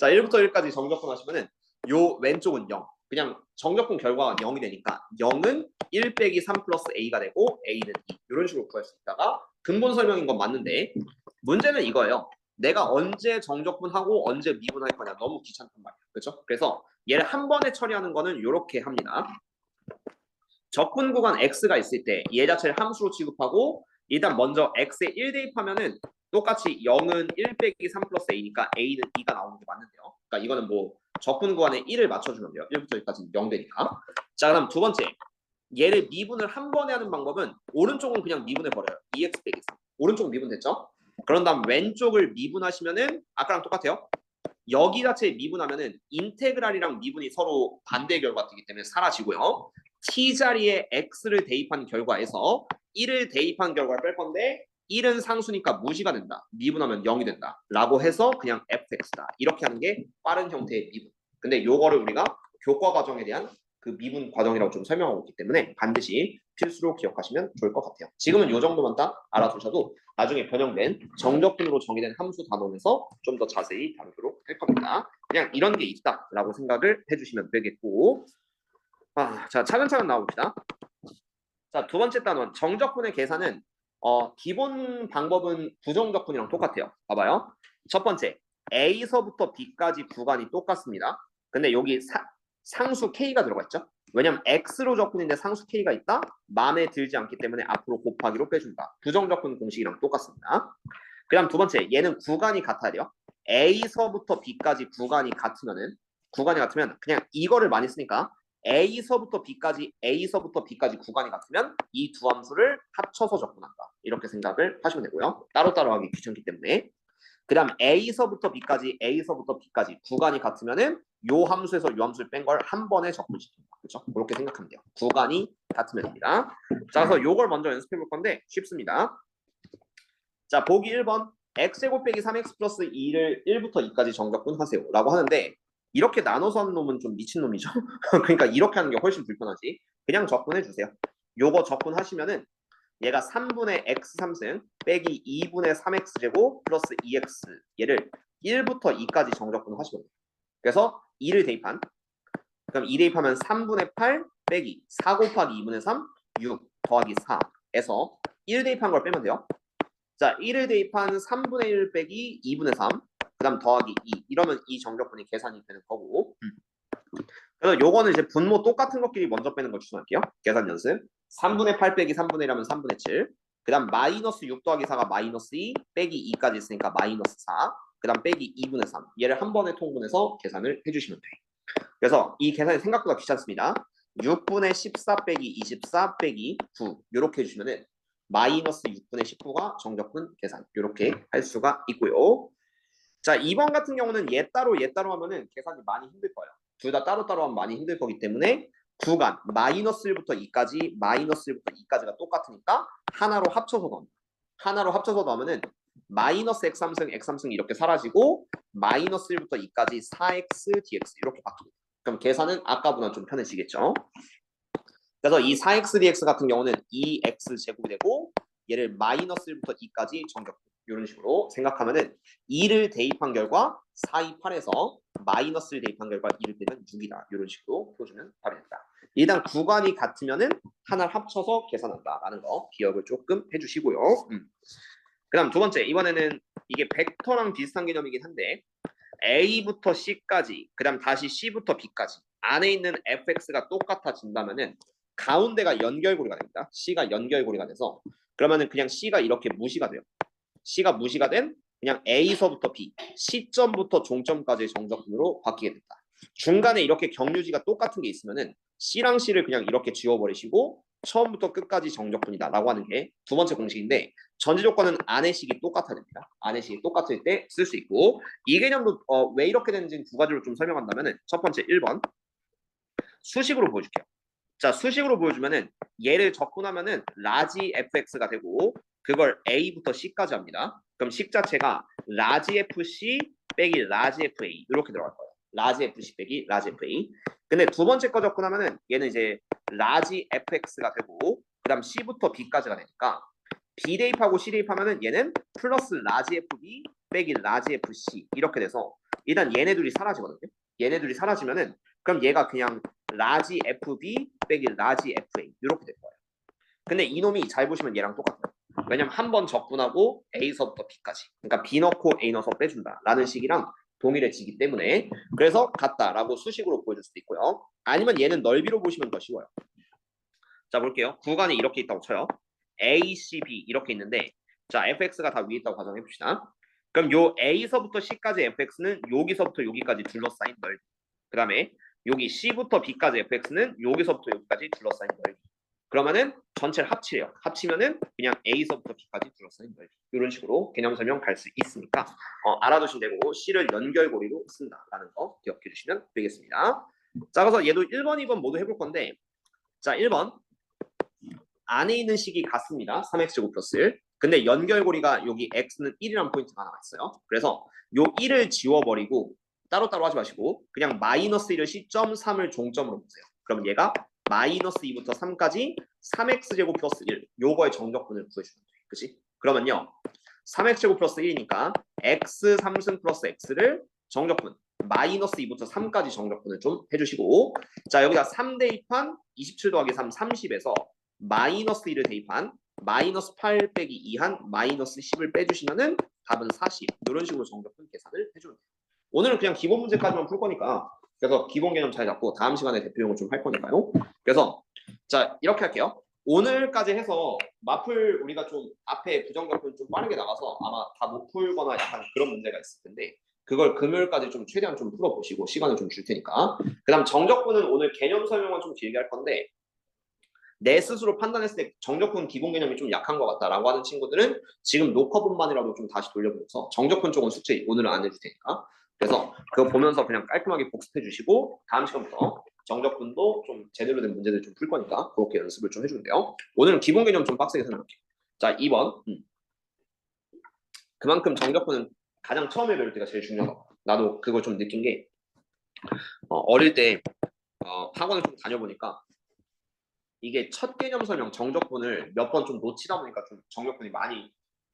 자 1부터 1까지 정적분 하시면은 요 왼쪽은 0 그냥 정적분 결과가 0이 되니까 0은 1 빼기 3 플러스 a가 되고 a는 2 이런 식으로 구할 수 있다가 근본 설명인 건 맞는데 문제는 이거예요. 내가 언제 정적분하고 언제 미분할 거냐 너무 귀찮단 말이야. 그렇죠? 그래서 얘를 한 번에 처리하는 거는 이렇게 합니다. 적분 구간 x가 있을 때 얘 자체를 함수로 취급하고 일단 먼저 x에 1 대입하면은 똑같이 0은 1 빼기 3 플러스 a니까 a는 2가 나오는 게 맞는데요. 그러니까 이거는 뭐 적분 구간에 1을 맞춰주면 돼요. 1부터 1까지는 0 되니까. 자 그럼 두 번째 얘를 미분을 한 번에 하는 방법은 오른쪽은 그냥 미분해 버려요. 2x 빼기 3 오른쪽 미분됐죠? 그런 다음 왼쪽을 미분하시면은 아까랑 똑같아요. 여기 자체에 미분하면은 인테그랄이랑 미분이 서로 반대 결과이기 때문에 사라지고요. t 자리에 x를 대입한 결과에서 1을 대입한 결과를 뺄 건데 1은 상수니까 무시가 된다. 미분하면 0이 된다. 라고 해서 그냥 fx다. 이렇게 하는 게 빠른 형태의 미분. 근데 요거를 우리가 교과 과정에 대한 그 미분 과정이라고 좀 설명하고 있기 때문에 반드시 필수로 기억하시면 좋을 것 같아요. 지금은 요 정도만 딱 알아두셔도 나중에 변형된 정적분으로 정의된 함수 단원에서 좀 더 자세히 다루도록 할 겁니다. 그냥 이런 게 있다라고 생각을 해주시면 되겠고 자 차근차근 나옵니다. 자, 두 번째 단원 정적분의 계산은 기본 방법은 부정적분이랑 똑같아요. 봐봐요. 첫 번째 A서부터 B까지 구간이 똑같습니다. 근데 여기 상수 K가 들어가 있죠. 왜냐면 X로 적분인데 상수 K가 있다? 마음에 들지 않기 때문에 앞으로 곱하기로 빼준다. 부정적분 공식이랑 똑같습니다. 그 다음 두 번째 얘는 구간이 같아야 돼요. A서부터 B까지 구간이 같으면 그냥 이거를 많이 쓰니까 A서부터 B까지 구간이 같으면 이 두 함수를 합쳐서 적분한다. 이렇게 생각을 하시면 되고요. 따로따로 하기 귀찮기 때문에. 그 다음 A서부터 B까지 구간이 같으면은 요 함수에서 요 함수를 뺀 걸 한 번에 적분시킨다. 그렇죠? 그렇게 생각하면 돼요. 구간이 같으면 됩니다. 자, 그래서 요걸 먼저 연습해 볼 건데 쉽습니다. 자, 보기 1번 x제곱 빼기 3x 플러스 2를 1부터 2까지 정적분 하세요 라고 하는데 이렇게 나눠서 하는 놈은 좀 미친놈이죠. 그러니까 이렇게 하는 게 훨씬 불편하지. 그냥 적분해 주세요. 요거 적분하시면은 얘가 3분의 x 3승 빼기 2분의 3x제곱 플러스 2x 얘를 1부터 2까지 정적분 하시면 돼요. 그래서 2를 대입한 그럼 2 대입하면 3분의 8 빼기 4 곱하기 2분의 3 6 더하기 4에서 1 대입한 걸 빼면 돼요. 자, 1을 대입한 3분의 1 빼기 2분의 3, 그 다음 더하기 2. 이러면 이 정적분이 계산이 되는 거고. 그래서 요거는 이제 분모 똑같은 것끼리 먼저 빼는 걸 추천할게요. 계산 연습. 3분의 8 빼기 3분의 1하면 3분의 7. 그 다음 마이너스 6 더하기 4가 마이너스 2 빼기 2까지 있으니까 마이너스 4. 그 다음 빼기 2분의 3. 얘를 한 번에 통분해서 계산을 해주시면 돼. 그래서 이 계산이 생각보다 귀찮습니다. 6분의 14 빼기 24 빼기 9 이렇게 해주시면은 마이너스 6분의 19가 정적분 계산 이렇게 할 수가 있고요. 자, 2번 같은 경우는 얘 따로 하면은 계산이 많이 힘들 거예요. 둘 다 따로따로 하면 많이 힘들 거기 때문에 구간 마이너스 1부터 2까지 마이너스 1부터 2까지가 똑같으니까 하나로 합쳐서 넣습니다. 하나로 합쳐서 넣으면은 마이너스 x3승 x3승 이렇게 사라지고 마이너스 1부터 2까지 4x dx 이렇게 바뀝니다. 그럼 계산은 아까보다 좀 편해지겠죠. 그래서 이 4x dx 같은 경우는 2x 제곱이 되고 얘를 마이너스 1부터 2까지 정적분 이런 식으로 생각하면은 2를 대입한 결과 4, 2, 8에서 마이너스를 대입한 결과 2를 빼면 6이다. 이런 식으로 풀어주면 답이 됩니다. 일단 구간이 같으면은 하나를 합쳐서 계산한다라는 거 기억을 조금 해주시고요. 그 다음 두 번째 이번에는 이게 벡터랑 비슷한 개념이긴 한데 A부터 C까지 그 다음 다시 C부터 B까지 안에 있는 fx가 똑같아진다면은 가운데가 연결고리가 됩니다. C가 연결고리가 돼서 그러면은 그냥 C가 이렇게 무시가 돼요. C가 무시가 된 그냥 A서부터 B, C점부터 종점까지의 정적분으로 바뀌게 된다. 중간에 이렇게 경유지가 똑같은 게 있으면은 C랑 C를 그냥 이렇게 지워버리시고 처음부터 끝까지 정적분이다 라고 하는 게 두 번째 공식인데 전제 조건은 안의 식이 똑같아야 됩니다. 안의 식이 똑같을 때 쓸 수 있고 이 개념도 왜 이렇게 되는지 두 가지로 좀 설명한다면은 첫 번째 1번 수식으로 보여줄게요. 자, 수식으로 보여주면은 얘를 적분하면은 라지 fx가 되고 그걸 a부터 c까지 합니다. 그럼 식 자체가 라지 fc 빼기 라지 fa 이렇게 들어갈 거예요. 라지 fc 빼기 라지 fa. 근데 두 번째 거 적분하면은 얘는 이제 라지 fx가 되고 그다음 c부터 b까지가 되니까 b 대입하고 c 대입하면은 얘는 플러스 라지 fb 빼기 라지 fc 이렇게 돼서 일단 얘네들이 사라지거든요. 얘네들이 사라지면은 그럼 얘가 그냥 라지 FB 빼기 라지 FA 이렇게 될 거예요. 근데 이놈이 잘 보시면 얘랑 똑같아요. 왜냐면 한 번 적분하고 A서부터 B까지 그러니까 B 넣고 A 넣어서 빼준다 라는 식이랑 동일해지기 때문에 그래서 같다라고 수식으로 보여줄 수도 있고요. 아니면 얘는 넓이로 보시면 더 쉬워요. 자, 볼게요. 구간이 이렇게 있다고 쳐요. A, C, B 이렇게 있는데 자, fx가 다 위에 있다고 가정해 봅시다. 그럼 요 A서부터 C까지 fx는 여기서부터 여기까지 둘러싸인 넓이. 그 다음에 여기 C부터 B까지 fx는 여기서부터 여기까지 둘러싸인 넓이. 그러면은 전체를 합치래요. 합치면은 그냥 A서부터 B까지 둘러싸인 넓이. 이런 식으로 개념 설명 갈 수 있으니까 알아두시면 되고 C를 연결고리로 쓴다라는 거 기억해 주시면 되겠습니다. 자, 그래서 얘도 1번, 2번 모두 해볼 건데 자, 1번 안에 있는 식이 같습니다. 3x제곱 플러스 1. 근데 연결고리가 여기 x는 1이라는 포인트가 나와 있어요. 그래서 요 1을 지워버리고 따로따로 하지 마시고 그냥 마이너스 1을 시점 3을 종점으로 보세요. 그럼 얘가 마이너스 2부터 3까지 3x제곱 플러스 1 요거의 정적분을 구해주면 돼요. 그치? 그러면요 3x제곱 플러스 1이니까 x 3승 플러스 x를 정적분 마이너스 2부터 3까지 정적분을 좀 해주시고 자 여기다 3 대입한 27 더하기 3 30에서 마이너스 1을 대입한 마이너스 8 빼기 2한 마이너스 10을 빼주시면은 답은 40. 이런 식으로 정적분 계산을 해주면 돼요. 오늘은 그냥 기본 문제까지만 풀 거니까 그래서 기본 개념 잘 잡고 다음 시간에 대표용을 좀 할 거니까요. 그래서 자 이렇게 할게요. 오늘까지 해서 마플 우리가 좀 앞에 부정적분 좀 빠르게 나가서 아마 다 못 풀거나 약간 그런 문제가 있을 텐데 그걸 금요일까지 좀 최대한 좀 풀어보시고 시간을 좀 줄 테니까 그 다음 정적분은 오늘 개념 설명은 좀 길게 할 건데 내 스스로 판단했을 때 정적분 기본 개념이 좀 약한 것 같다라고 하는 친구들은 지금 녹화본만이라도 좀 다시 돌려보면서 정적분 쪽은 숙제 오늘은 안 해줄 테니까 그래서 그거 보면서 그냥 깔끔하게 복습해 주시고 다음 시간부터 정적분도 좀 제대로 된 문제들 좀 풀 거니까 그렇게 연습을 좀 해주면 돼요. 오늘은 기본 개념 좀 빡세게 설명할게요. 자 2번 그만큼 정적분은 가장 처음에 배울 때가 제일 중요하다고 나도 그걸 좀 느낀 게 어릴 때 학원을 좀 다녀보니까 이게 첫 개념 설명 정적분을 몇 번 좀 놓치다 보니까 좀 정적분이 많이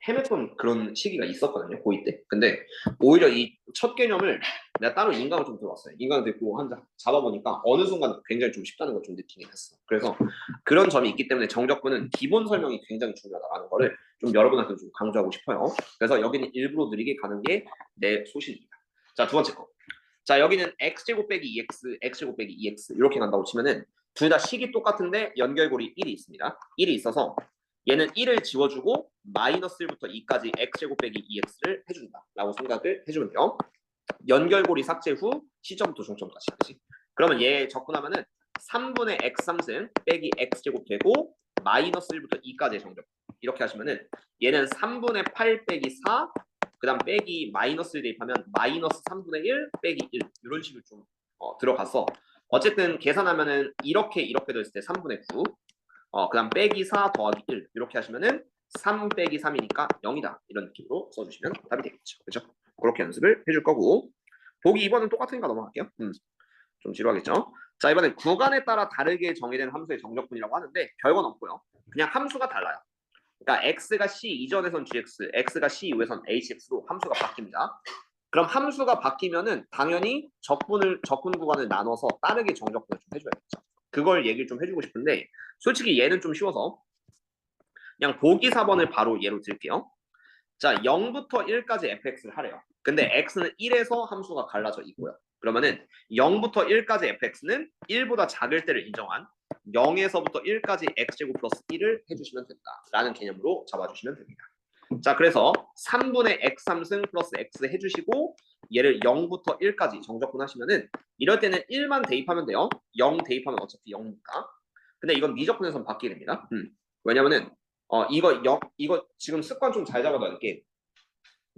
헤맸던 그런 시기가 있었거든요 고2 때. 근데 오히려 이 첫 개념을 내가 따로 인강을 좀 들어왔어요. 인강 듣고 한 잡아보니까 어느 순간 굉장히 좀 쉽다는 걸 좀 느끼긴 했어. 그래서 그런 점이 있기 때문에 정적분은 기본 설명이 굉장히 중요하다는 거를 좀 여러분한테 좀 강조하고 싶어요. 그래서 여기는 일부러 느리게 가는 게 내 소신입니다. 자, 두 번째 거. 자, 여기는 x제곱 빼기 2x, x제곱 빼기 2x 이렇게 간다고 치면은 둘 다 식이 똑같은데 연결고리 1이 있습니다. 1이 있어서 얘는 1을 지워주고 마이너스 1부터 2까지 x제곱 빼기 2x를 해준다 라고 생각을 해주면 돼요. 연결고리 삭제 후 시점부터 종점까지. 그치? 그러면 얘 접근하면은 3분의 x3승 빼기 x제곱 되고 마이너스 1부터 2까지의 정적. 이렇게 하시면은 얘는 3분의 8 빼기 4, 그 다음 빼기 마이너스 1 대입하면 마이너스 3분의 1 빼기 1 이런 식으로 좀 들어가서 어쨌든 계산하면은 이렇게 됐을 때 3분의 9, 그 다음 빼기 4 더하기 1 이렇게 하시면은 3 빼기 3이니까 0이다 이런 느낌으로 써주시면 답이 되겠죠. 그렇죠? 그렇게 연습을 해줄 거고 보기 2번은 똑같으니까 넘어갈게요. 좀 지루하겠죠? 자 이번엔 구간에 따라 다르게 정의된 함수의 정적분이라고 하는데 별건 없고요. 그냥 함수가 달라요. 그러니까 x가 c 이전에선 gx, x가 c 이후에선 hx로 함수가 바뀝니다. 그럼 함수가 바뀌면은 당연히 적분 구간을 나눠서 다르게 정적분을 좀 해줘야겠죠. 그걸 얘기를 좀 해주고 싶은데 솔직히 얘는 좀 쉬워서 그냥 보기 4번을 바로 예로 들게요. 자 0부터 1까지 fx를 하래요. 근데 x는 1에서 함수가 갈라져 있고요. 그러면은 0부터 1까지 fx는 1보다 작을 때를 인정한 0에서부터 1까지 x제곱 플러스 1을 해주시면 된다 라는 개념으로 잡아주시면 됩니다. 자 그래서 3분의 x3승 플러스 x 해주시고 얘를 0부터 1까지 정적분 하시면은 이럴 때는 1만 대입하면 돼요. 0 대입하면 어차피 0이니까. 근데 이건 미적분에선 받게 됩니다. 왜냐면은 이거 지금 습관 좀 잘 잡아둬야 될게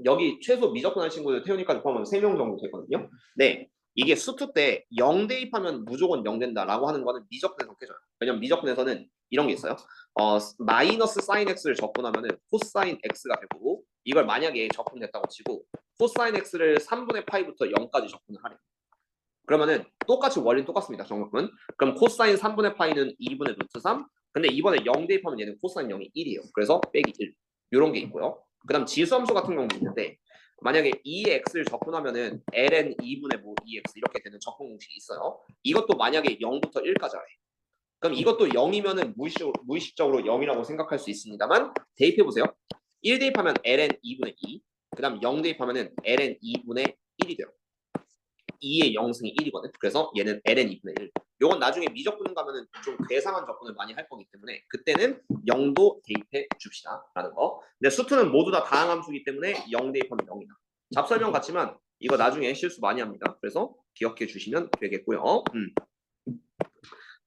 여기 최소 미적분한 친구들 태우니까지 포함하면 3명 정도 되거든요. 네. 이게 수투 때 0 대입하면 무조건 0 된다라고 하는 거는 미적분에서 깨져요. 왜냐면 미적분에서는 이런 게 있어요. 마이너스 사인 x를 적분하면은 코사인 x가 되고 이걸 만약에 적분됐다고 치고 코사인 x를 3분의 파이부터 0까지 적분을 하래요. 그러면은 똑같이 원리는 똑같습니다. 정적분. 그럼 코사인 3분의 파이는 2분의 루트 3. 근데 이번에 0 대입하면 얘는 코사인 0이 1이에요. 그래서 빼기 1. 이런 게 있고요. 그 다음 지수함수 같은 경우도 있는데 만약에 2x를 적분하면은 ln 2분의 뭐 2x 이렇게 되는 적분 공식이 있어요. 이것도 만약에 0부터 1까지 하래. 그럼 이것도 0이면은 무의식적으로 0이라고 생각할 수 있습니다만 대입해보세요. 1 대입하면 ln 2분의 2. 그 다음 0 대입하면은 ln 2분의 1이 돼요. 2의 0승이 1이거든. 그래서 얘는 ln 2분의 1. 요건 나중에 미적분 가면은 좀 괴상한 적분을 많이 할 거기 때문에 그때는 0도 대입해 줍시다 라는 거. 근데 수투는 모두 다 다항함수이기 때문에 0 대입하면 0이다. 잡설명 같지만 이거 나중에 실수 많이 합니다. 그래서 기억해 주시면 되겠고요.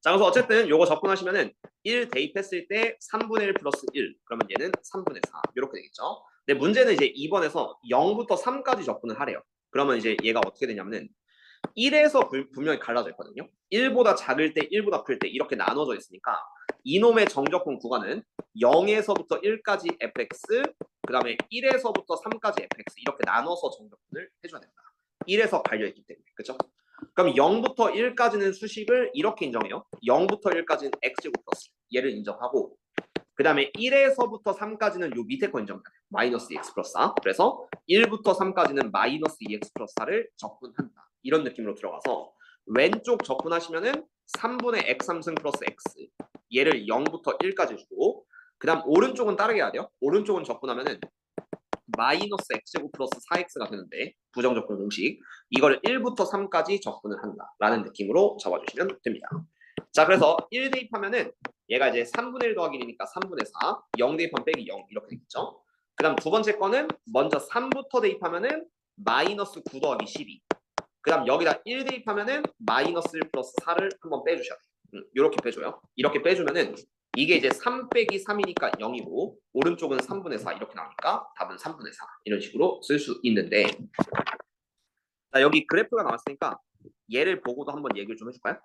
자 그래서 어쨌든 요거 접근하시면은 1 대입했을 때 3분의 1 플러스 1 그러면 얘는 3분의 4 이렇게 되겠죠. 근데 문제는 이제 2번에서 0부터 3까지 접근을 하래요. 그러면 이제 얘가 어떻게 되냐면은 1에서 분명히 갈라져 있거든요. 1보다 작을 때 1보다 클 때 이렇게 나눠져 있으니까 이놈의 정적분 구간은 0에서부터 1까지 fx 그 다음에 1에서부터 3까지 fx 이렇게 나눠서 정적분을 해줘야 된다. 1에서 갈려있기 때문에 그렇죠? 그럼 0부터 1까지는 수식을 이렇게 인정해요. 0부터 1까지는 x제곱 플러스 얘를 인정하고 그 다음에 1에서부터 3까지는 요 밑에 거 인정해요. 마이너스 2x 플러스 4. 그래서 1부터 3까지는 마이너스 2x 플러스 4를 적분한다. 이런 느낌으로 들어가서 왼쪽 적분하시면은 3분의 x3승 플러스 x 얘를 0부터 1까지 주고 그 다음 오른쪽은 따르게 해야 돼요. 오른쪽은 적분하면은 마이너스 x제곱 플러스 4x가 되는데 부정적분 공식 이거를 1부터 3까지 적분을 한다라는 느낌으로 잡아주시면 됩니다. 자 그래서 1 대입하면은 얘가 이제 3분의 1 더하기 1이니까 3분의 4 0 대입하면 빼기 0 이렇게 되겠죠. 그 다음 두 번째 거는 먼저 3부터 대입하면은 마이너스 9 더하기 12 그 다음 여기다 1 대입하면은 마이너스 1 플러스 4를 한번 빼주셔야 돼요. 이렇게 빼줘요. 이렇게 빼주면은 이게 이제 3 빼기 3이니까 0이고 오른쪽은 3분의 4 이렇게 나오니까 답은 3분의 4 이런 식으로 쓸 수 있는데 자 여기 그래프가 나왔으니까 얘를 보고도 한번 얘기를 좀 해줄까요?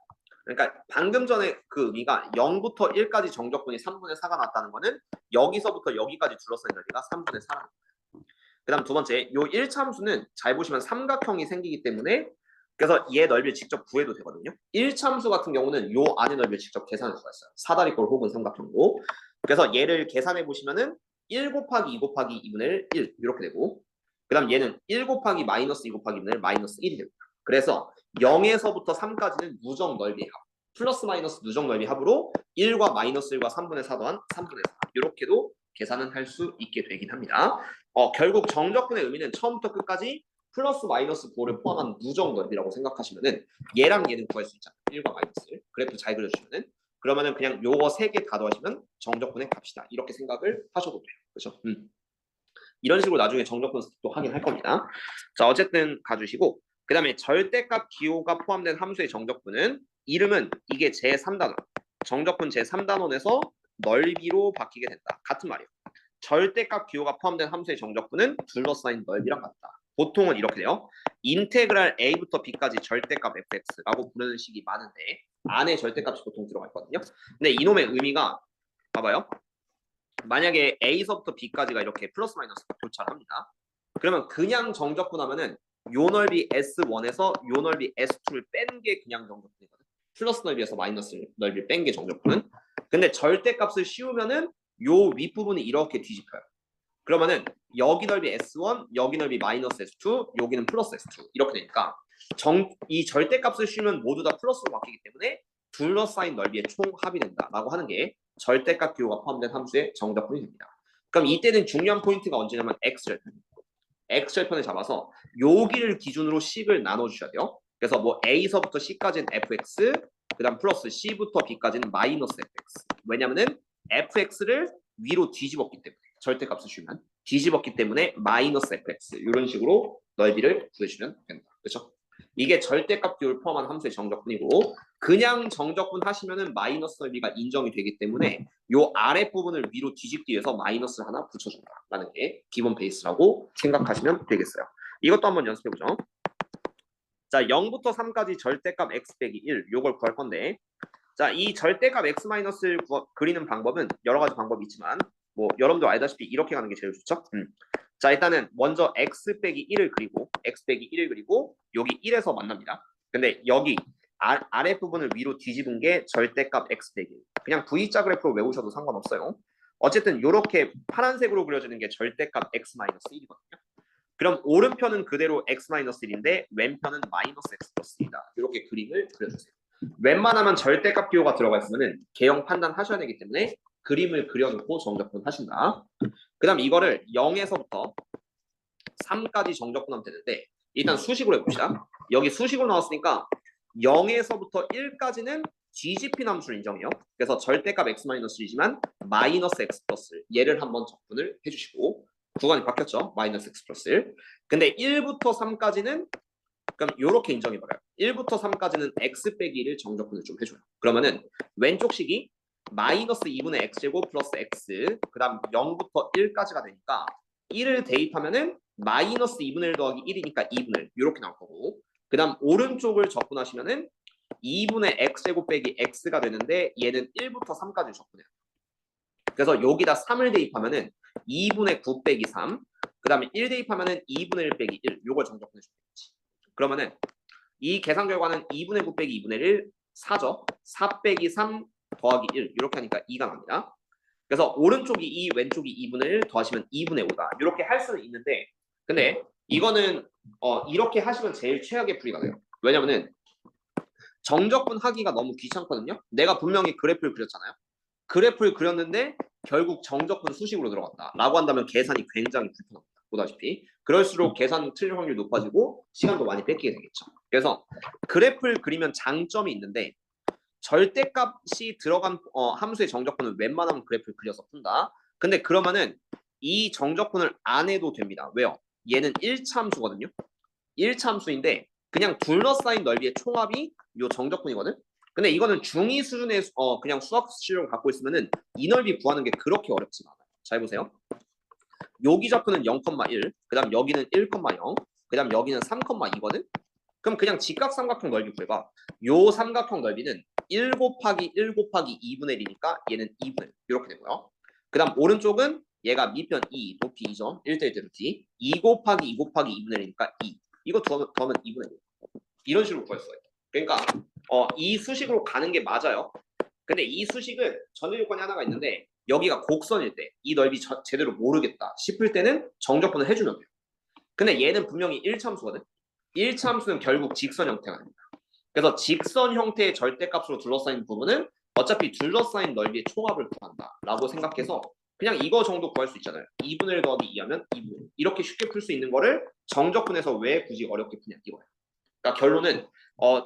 그러니까 방금 전에 그 의미가 0부터 1까지 정적분이 3분의 4가 나왔다는 거는 여기서부터 여기까지 둘러싸인 넓이가 3분의 4라는 거예요. 그 다음 두 번째 요 1차 함수는 잘 보시면 삼각형이 생기기 때문에 그래서 얘 넓이를 직접 구해도 되거든요. 1차 함수 같은 경우는 요 안의 넓이를 직접 계산할 수가 있어요. 사다리꼴 혹은 삼각형으로. 그래서 얘를 계산해 보시면은 1 곱하기 2 곱하기 2분의 1 이렇게 되고 그 다음 얘는 1 곱하기 마이너스 2 곱하기 2분의 1 마이너스 1이 됩니다. 그래서 0에서부터 3까지는 누적 넓이의 합 플러스 마이너스 누적 넓이 합으로 1과 마이너스 1과 3분의 4 더한 3분의 4 이렇게도 계산은 할 수 있게 되긴 합니다. 결국 정적분의 의미는 처음부터 끝까지 플러스 마이너스 9를 포함한 누적 넓이라고 생각하시면은 얘랑 얘는 구할 수 있잖아요. 1과 마이너스 1. 그래프 잘 그려주시면은 그러면은 그냥 요거 3개 다 더하시면 정적분의 값이다. 이렇게 생각을 하셔도 돼요. 그렇죠? 이런 식으로 나중에 정적분 습도 하긴 할 겁니다. 자 어쨌든 가주시고 그 다음에 절대값 기호가 포함된 함수의 정적분은 이름은 이게 제3단원 정적분 제3단원에서 넓이로 바뀌게 된다. 같은 말이에요. 절대값 기호가 포함된 함수의 정적분은 둘러싸인 넓이랑 같다. 보통은 이렇게 돼요. 인테그랄 a부터 b까지 절대값 fx라고 부르는 식이 많은데 안에 절대값이 보통 들어가 있거든요. 근데 이놈의 의미가 봐봐요. 만약에 a서부터 b까지가 이렇게 플러스 마이너스가 교차합니다. 그러면 그냥 정적분하면은 요 넓이 S1에서 요 넓이 S2를 뺀 게 그냥 정적분이거든. 플러스 넓이에서 마이너스 넓이를 뺀 게 정적분은. 근데 절대값을 씌우면은 요 윗부분이 이렇게 뒤집혀요. 그러면은 여기 넓이 S1, 여기 넓이 마이너스 S2, 여기는 플러스 S2 이렇게 되니까 이 절대값을 씌우면 모두 다 플러스로 바뀌기 때문에 둘러싸인 넓이의 총합이 된다라고 하는 게 절대값 기호가 포함된 함수의 정적분이 됩니다. 그럼 이때는 중요한 포인트가 언제냐면 x절편. x절편을 잡아서 여기를 기준으로 식을 나눠주셔야 돼요. 그래서 뭐 a서부터 c까지는 fx, 그 다음 플러스 c부터 b까지는 마이너스 fx. 왜냐면은 fx를 위로 뒤집었기 때문에 절대값을 주면 뒤집었기 때문에 마이너스 fx 이런 식으로 넓이를 구해주면 된다. 그렇죠? 이게 절대값 기호를 포함한 함수의 정적분이고 그냥 정적분 하시면은 마이너스 넓이가 인정이 되기 때문에 요 아랫 부분을 위로 뒤집기 위해서 마이너스 하나 붙여준다라는 게 기본 베이스라고 생각하시면 되겠어요. 이것도 한번 연습해보죠. 자, 0부터 3까지 절대값 x 빼기 1 요걸 구할 건데 자, 이 절대값 x-를 그리는 방법은 여러 가지 방법이 있지만 뭐 여러분도 알다시피 이렇게 가는 게 제일 좋죠. 자, 일단은 먼저 x 빼기 1을 그리고 x 빼기 1을 그리고 여기 1에서 만납니다. 근데 여기 아래 부분을 위로 뒤집은 게 절대값 x 빼기 1. 그냥 V자 그래프로 외우셔도 상관없어요. 어쨌든 이렇게 파란색으로 그려지는 게 절대값 x-1이거든요. 그럼 오른편은 그대로 x-1인데 왼편은 마이너스 x 플러스 1이다. 이렇게 그림을 그려주세요. 웬만하면 절대값 기호가 들어가 있으면 개형 판단하셔야 되기 때문에 그림을 그려놓고 정적분 하신다. 그 다음 이거를 0에서부터 3까지 정적분하면 되는데 일단 수식으로 해봅시다. 여기 수식으로 나왔으니까 0에서부터 1까지는 뒤집힌 함수를 인정해요. 그래서 절대값 x-이지만 마이너스 x 플러스 얘를 한번 적분을 해주시고 구간이 바뀌었죠. 마이너스 x 플러스 1. 근데 1부터 3까지는 그럼 이렇게 인정해버려요. 1부터 3까지는 x 빼기 1을 정적분을 좀 해줘요. 그러면은 왼쪽 식이 마이너스 2분의 x제곱 플러스 x 그 다음 0부터 1까지가 되니까 1을 대입하면은 마이너스 2분의 1 더하기 1이니까 2분의 1 이렇게 나올 거고 그 다음 오른쪽을 적분하시면은 2분의 x제곱 빼기 x가 되는데 얘는 1부터 3까지 적분해요. 그래서 여기다 3을 대입하면은 2분의 9 빼기 3 그 다음에 1 대입하면은 2분의 1 빼기 1 요걸 정적분해 주겠지. 그러면은 이 계산 결과는 2분의 9 빼기 2분의 1 4죠. 4 빼기 3 더하기 1 이렇게 하니까 2가 납니다. 그래서 오른쪽이 2 왼쪽이 2분의 1 더하시면 2분의 5다. 이렇게 할 수는 있는데 근데 이거는 이렇게 하시면 제일 최악의 풀이가 돼요. 왜냐면은 정적분 하기가 너무 귀찮거든요. 내가 분명히 그래프를 그렸잖아요. 그래프를 그렸는데 결국 정적분 수식으로 들어갔다 라고 한다면 계산이 굉장히 불편합니다. 보다시피 그럴수록 계산 틀릴 확률이 높아지고 시간도 많이 뺏기게 되겠죠. 그래서 그래프를 그리면 장점이 있는데 절대값이 들어간 함수의 정적분은 웬만하면 그래프를 그려서 푼다. 근데 그러면은 이 정적분을 안 해도 됩니다. 왜요? 얘는 1차 함수거든요. 1차 함수인데 그냥 둘러싸인 넓이의 총합이 요 정적분이거든. 근데 이거는 중2 수준의 그냥 수학 실력을 갖고 있으면은 이 넓이 구하는 게 그렇게 어렵지가 않아요. 잘 보세요. 여기 좌표는 0,1, 그다음 여기는 1,0, 그다음 여기는 3,2거든. 그럼 그냥 직각삼각형 넓이 구해봐. 요 삼각형 넓이는 1 곱하기 1 곱하기 2분의 1이니까 얘는 2분의 1 이렇게 되고요. 그 다음 오른쪽은 얘가 밑변 2, 높이 2점, 1대1대로 t 2 곱하기 2 곱하기 2분의 1이니까 2. 이거 더하면 2분의 1. 이런 식으로 구할 수가 있다. 그러니까 이 수식으로 가는 게 맞아요. 근데 이 수식은 전제 요건이 하나가 있는데 여기가 곡선일 때 이 넓이 제대로 모르겠다 싶을 때는 정적분을 해주면 돼요. 근데 얘는 분명히 1참수거든. 1참수는 결국 직선 형태가 됩니다. 그래서 직선 형태의 절대값으로 둘러싸인 부분은 어차피 둘러싸인 넓이의 총합을 구한다 라고 생각해서 그냥 이거 정도 구할 수 있잖아요. 2분의 1 더하기 2하면 2분의 1. 이렇게 쉽게 풀 수 있는 거를 정적분에서 왜 굳이 어렵게 푸냐 이거예요. 그러니까 결론은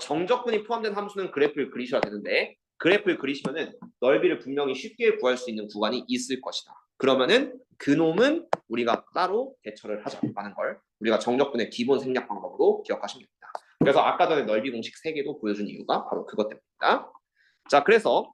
정적분이 포함된 함수는 그래프를 그리셔야 되는데 그래프를 그리시면은 넓이를 분명히 쉽게 구할 수 있는 구간이 있을 것이다. 그러면은 그놈은 우리가 따로 대처를 하자라는 걸 우리가 정적분의 기본 생략 방법으로 기억하시면 됩니다. 그래서 아까 전에 넓이 공식 3개도 보여준 이유가 바로 그것 때문입니다. 자, 그래서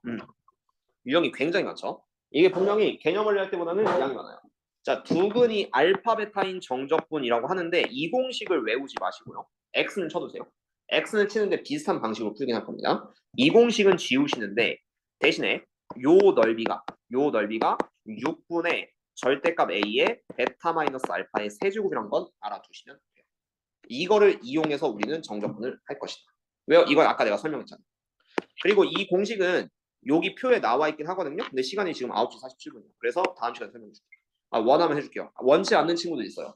유형이 굉장히 많죠. 이게 분명히 개념 원리할 때보다는 양이 많아요. 자, 두근이 알파 베타인 정적분이라고 하는데 이 공식을 외우지 마시고요. x는 쳐두세요. x는 치는데 비슷한 방식으로 풀긴 할 겁니다. 이 공식은 지우시는데 대신에 요 넓이가 6분의 절대값 a의 베타 마이너스 알파의 세제곱이란 건 알아두시면 돼요. 이거를 이용해서 우리는 정적분을 할 것이다. 왜요? 이걸 아까 내가 설명했잖아요. 그리고 이 공식은 여기 표에 나와 있긴 하거든요. 근데 시간이 지금 9시 47분이에요. 그래서 다음 시간에 설명해 줄게요. 원하면 해줄게요. 원치 않는 친구들 있어요.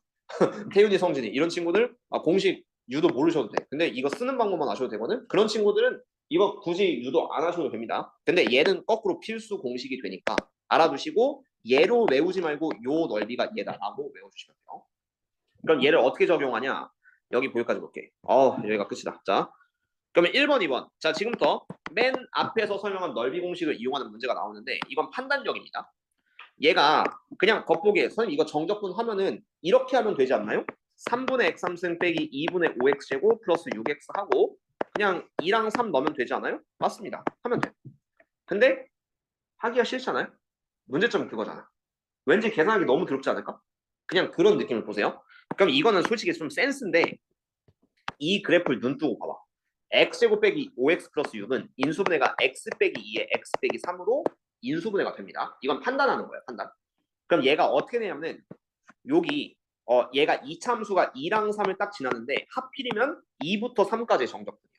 태윤이, 성진이 이런 친구들 공식 유도 모르셔도 돼. 근데 이거 쓰는 방법만 아셔도 되거든. 그런 친구들은 이거 굳이 유도 안 하셔도 됩니다. 근데 얘는 거꾸로 필수 공식이 되니까 알아두시고 얘로 외우지 말고 요 넓이가 얘다라고 외워주시면 돼요. 그럼 얘를 어떻게 적용하냐? 여기 보기까지 볼게. 여기가 끝이다. 자, 그러면 1번, 2번. 자, 지금부터 맨 앞에서 설명한 넓이 공식을 이용하는 문제가 나오는데 이건 판단력입니다. 얘가 그냥 겉보기에 선생님 이거 정적분 하면은 이렇게 하면 되지 않나요? 3분의 x 3승 빼기 2분의 5x 제곱 플러스 6x 하고 그냥 2랑 3 넣으면 되지 않아요? 맞습니다. 하면 돼요. 근데 하기가 싫잖아요? 문제점은 그거잖아. 왠지 계산하기 너무 더럽지 않을까? 그냥 그런 느낌을 보세요. 그럼 이거는 솔직히 좀 센스인데 이 그래프를 눈 뜨고 봐봐. x제곱 빼기 5x 플러스 6은 인수분해가 x 빼기 2에 x 빼기 3으로 인수분해가 됩니다. 이건 판단하는 거예요. 판단. 그럼 얘가 어떻게 되냐면은 여기 얘가 이참수가 2랑 3을 딱 지나는데 하필이면 2부터 3까지의 정적분이에요.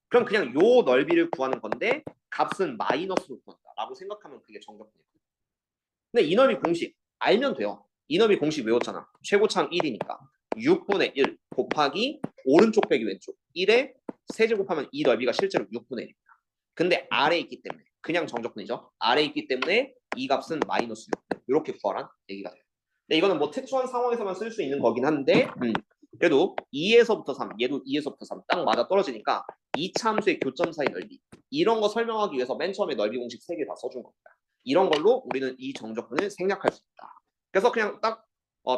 그럼 그냥 요 넓이를 구하는 건데 값은 마이너스로 구한다라고 생각하면 그게 정적분이에요. 근데 이 넓이 공식 알면 돼요. 이 넓이 공식 외웠잖아. 최고창 1이니까 6분의 1 곱하기 오른쪽 빼기 왼쪽 1에 세제곱하면 이 넓이가 실제로 6분의 1입니다. 근데 아래에 있기 때문에 그냥 정적분이죠. 아래에 있기 때문에 이 값은 마이너스 6 이렇게 구하란 얘기가 돼요. 근데 이거는 뭐 특수한 상황에서만 쓸 수 있는 거긴 한데 그래도 2에서부터 3 얘도 2에서부터 3 딱 맞아 떨어지니까 이 참수의 교점 사이 넓이 이런 거 설명하기 위해서 맨 처음에 넓이 공식 3개 다 써준 겁니다. 이런 걸로 우리는 이 정적분을 생략할 수 있다. 그래서 그냥 딱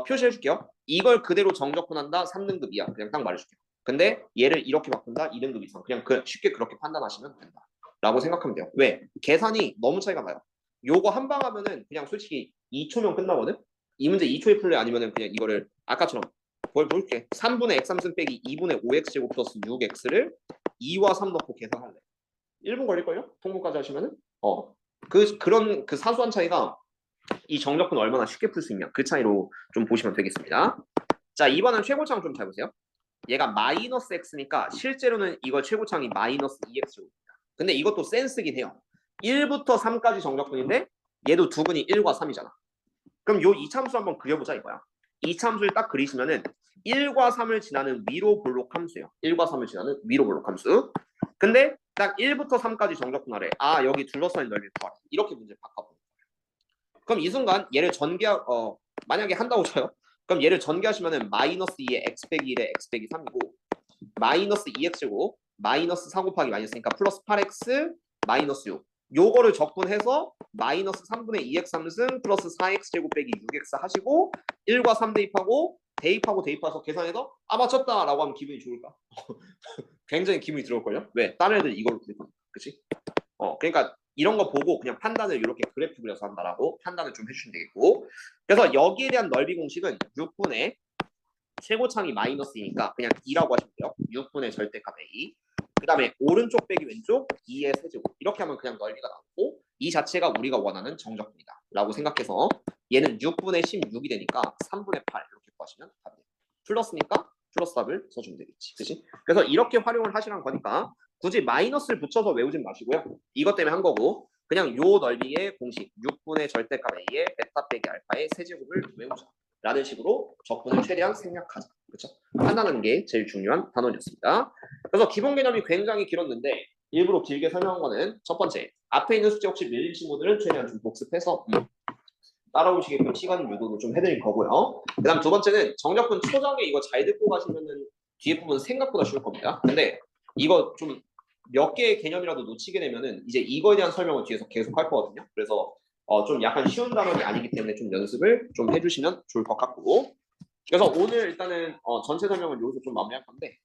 표시해 줄게요. 이걸 그대로 정적분한다 3등급 이하 그냥 딱 말해줄게요. 근데 얘를 이렇게 바꾼다 2등급 이상 그냥 쉽게 그렇게 판단하시면 된다 라고 생각하면 돼요. 왜? 계산이 너무 차이가 나요. 요거 한 방 하면은 그냥 솔직히 2초면 끝나거든. 이 문제 2초에 풀래 아니면은 그냥 이거를 아까처럼 볼게. 3분의 x 3승 빼기 2분의 5x 제곱 플러스 6x를 2와 3 넣고 계산할래. 1분 걸릴걸요? 통분까지 하시면은 그런 사소한 차이가 이 정적분 얼마나 쉽게 풀 수 있냐 그 차이로 좀 보시면 되겠습니다. 자, 이번엔 최고창 좀 잘 보세요. 얘가 마이너스 x니까 실제로는 이거 최고창이 마이너스 2x 제곱입니다. 근데 이것도 센스긴 해요. 1부터 3까지 정적분인데 얘도 두근이 1과 3이잖아. 그럼 요 이참수 한번 그려보자 이거야. 이참수를 딱 그리시면은 1과 3을 지나는 위로 볼록 함수예요. 1과 3을 지나는 위로 볼록 함수. 근데 딱 1부터 3까지 정적분할해. 아 여기 둘러싸인 넓이를 구하래. 이렇게 문제를 바꿔보는 거예요. 그럼 이 순간 얘를 만약에 한다고 쳐요. 그럼 얘를 전개하시면은 마이너스 2의 x 빼기 1의 x 빼기 3이고 마이너스 2x제곱 마이너스 4 곱하기 마이너스니까 플러스 8x 마이너스 6 요거를 적분해서 마이너스 3분의 2x 3승 플러스 4x제곱 빼기 6x 하시고 1과 3 대입하고 대입해서 계산해서 아 맞췄다 라고 하면 기분이 좋을까? 굉장히 기분이 들어올걸요? 왜? 다른 애들 이걸로 그릴 거니까 그치? 그러니까 이런 거 보고 그냥 판단을 이렇게 그래프 그려서 한다라고 판단을 좀 해주시면 되겠고 그래서 여기에 대한 넓이 공식은 6분의 최고창이 마이너스 2니까 그냥 2라고 하시면 돼요. 6분의 절대값 A. 그 다음에 오른쪽 빼기 왼쪽 2의 세제곱. 이렇게 하면 그냥 넓이가 나오고 이 자체가 우리가 원하는 정적분이다. 라고 생각해서 얘는 6분의 16이 되니까 3분의 8 이렇게 구하시면 답이에요. 플러스니까 플러스 답을 써주면 되겠지. 그치? 그래서 이렇게 활용을 하시란 거니까 굳이 마이너스를 붙여서 외우진 마시고요. 이것 때문에 한 거고 그냥 요 넓이의 공식 6분의 절대값 A의 베타 빼기 알파의 세제곱을 외우자. 라는 식으로 적분을 최대한 생략하자. 그렇죠? 판단하는 게 제일 중요한 단원이었습니다. 그래서 기본 개념이 굉장히 길었는데 일부러 길게 설명한 거는 첫 번째, 앞에 있는 숙제 혹시 밀린 친구들은 최대한 좀 복습해서 따라오시게끔 시간 유도도 좀 해드릴 거고요. 그 다음 두 번째는 정적분 초정에 이거 잘 듣고 가시면은 뒤에 부분 생각보다 쉬울 겁니다. 근데 이거 좀 몇 개의 개념이라도 놓치게 되면은 이제 이거에 대한 설명을 뒤에서 계속 할 거거든요. 그래서 좀 약간 쉬운 단원이 아니기 때문에 좀 연습을 좀 해주시면 좋을 것 같고 그래서 오늘 일단은 전체 설명을 여기서 좀 마무리할 건데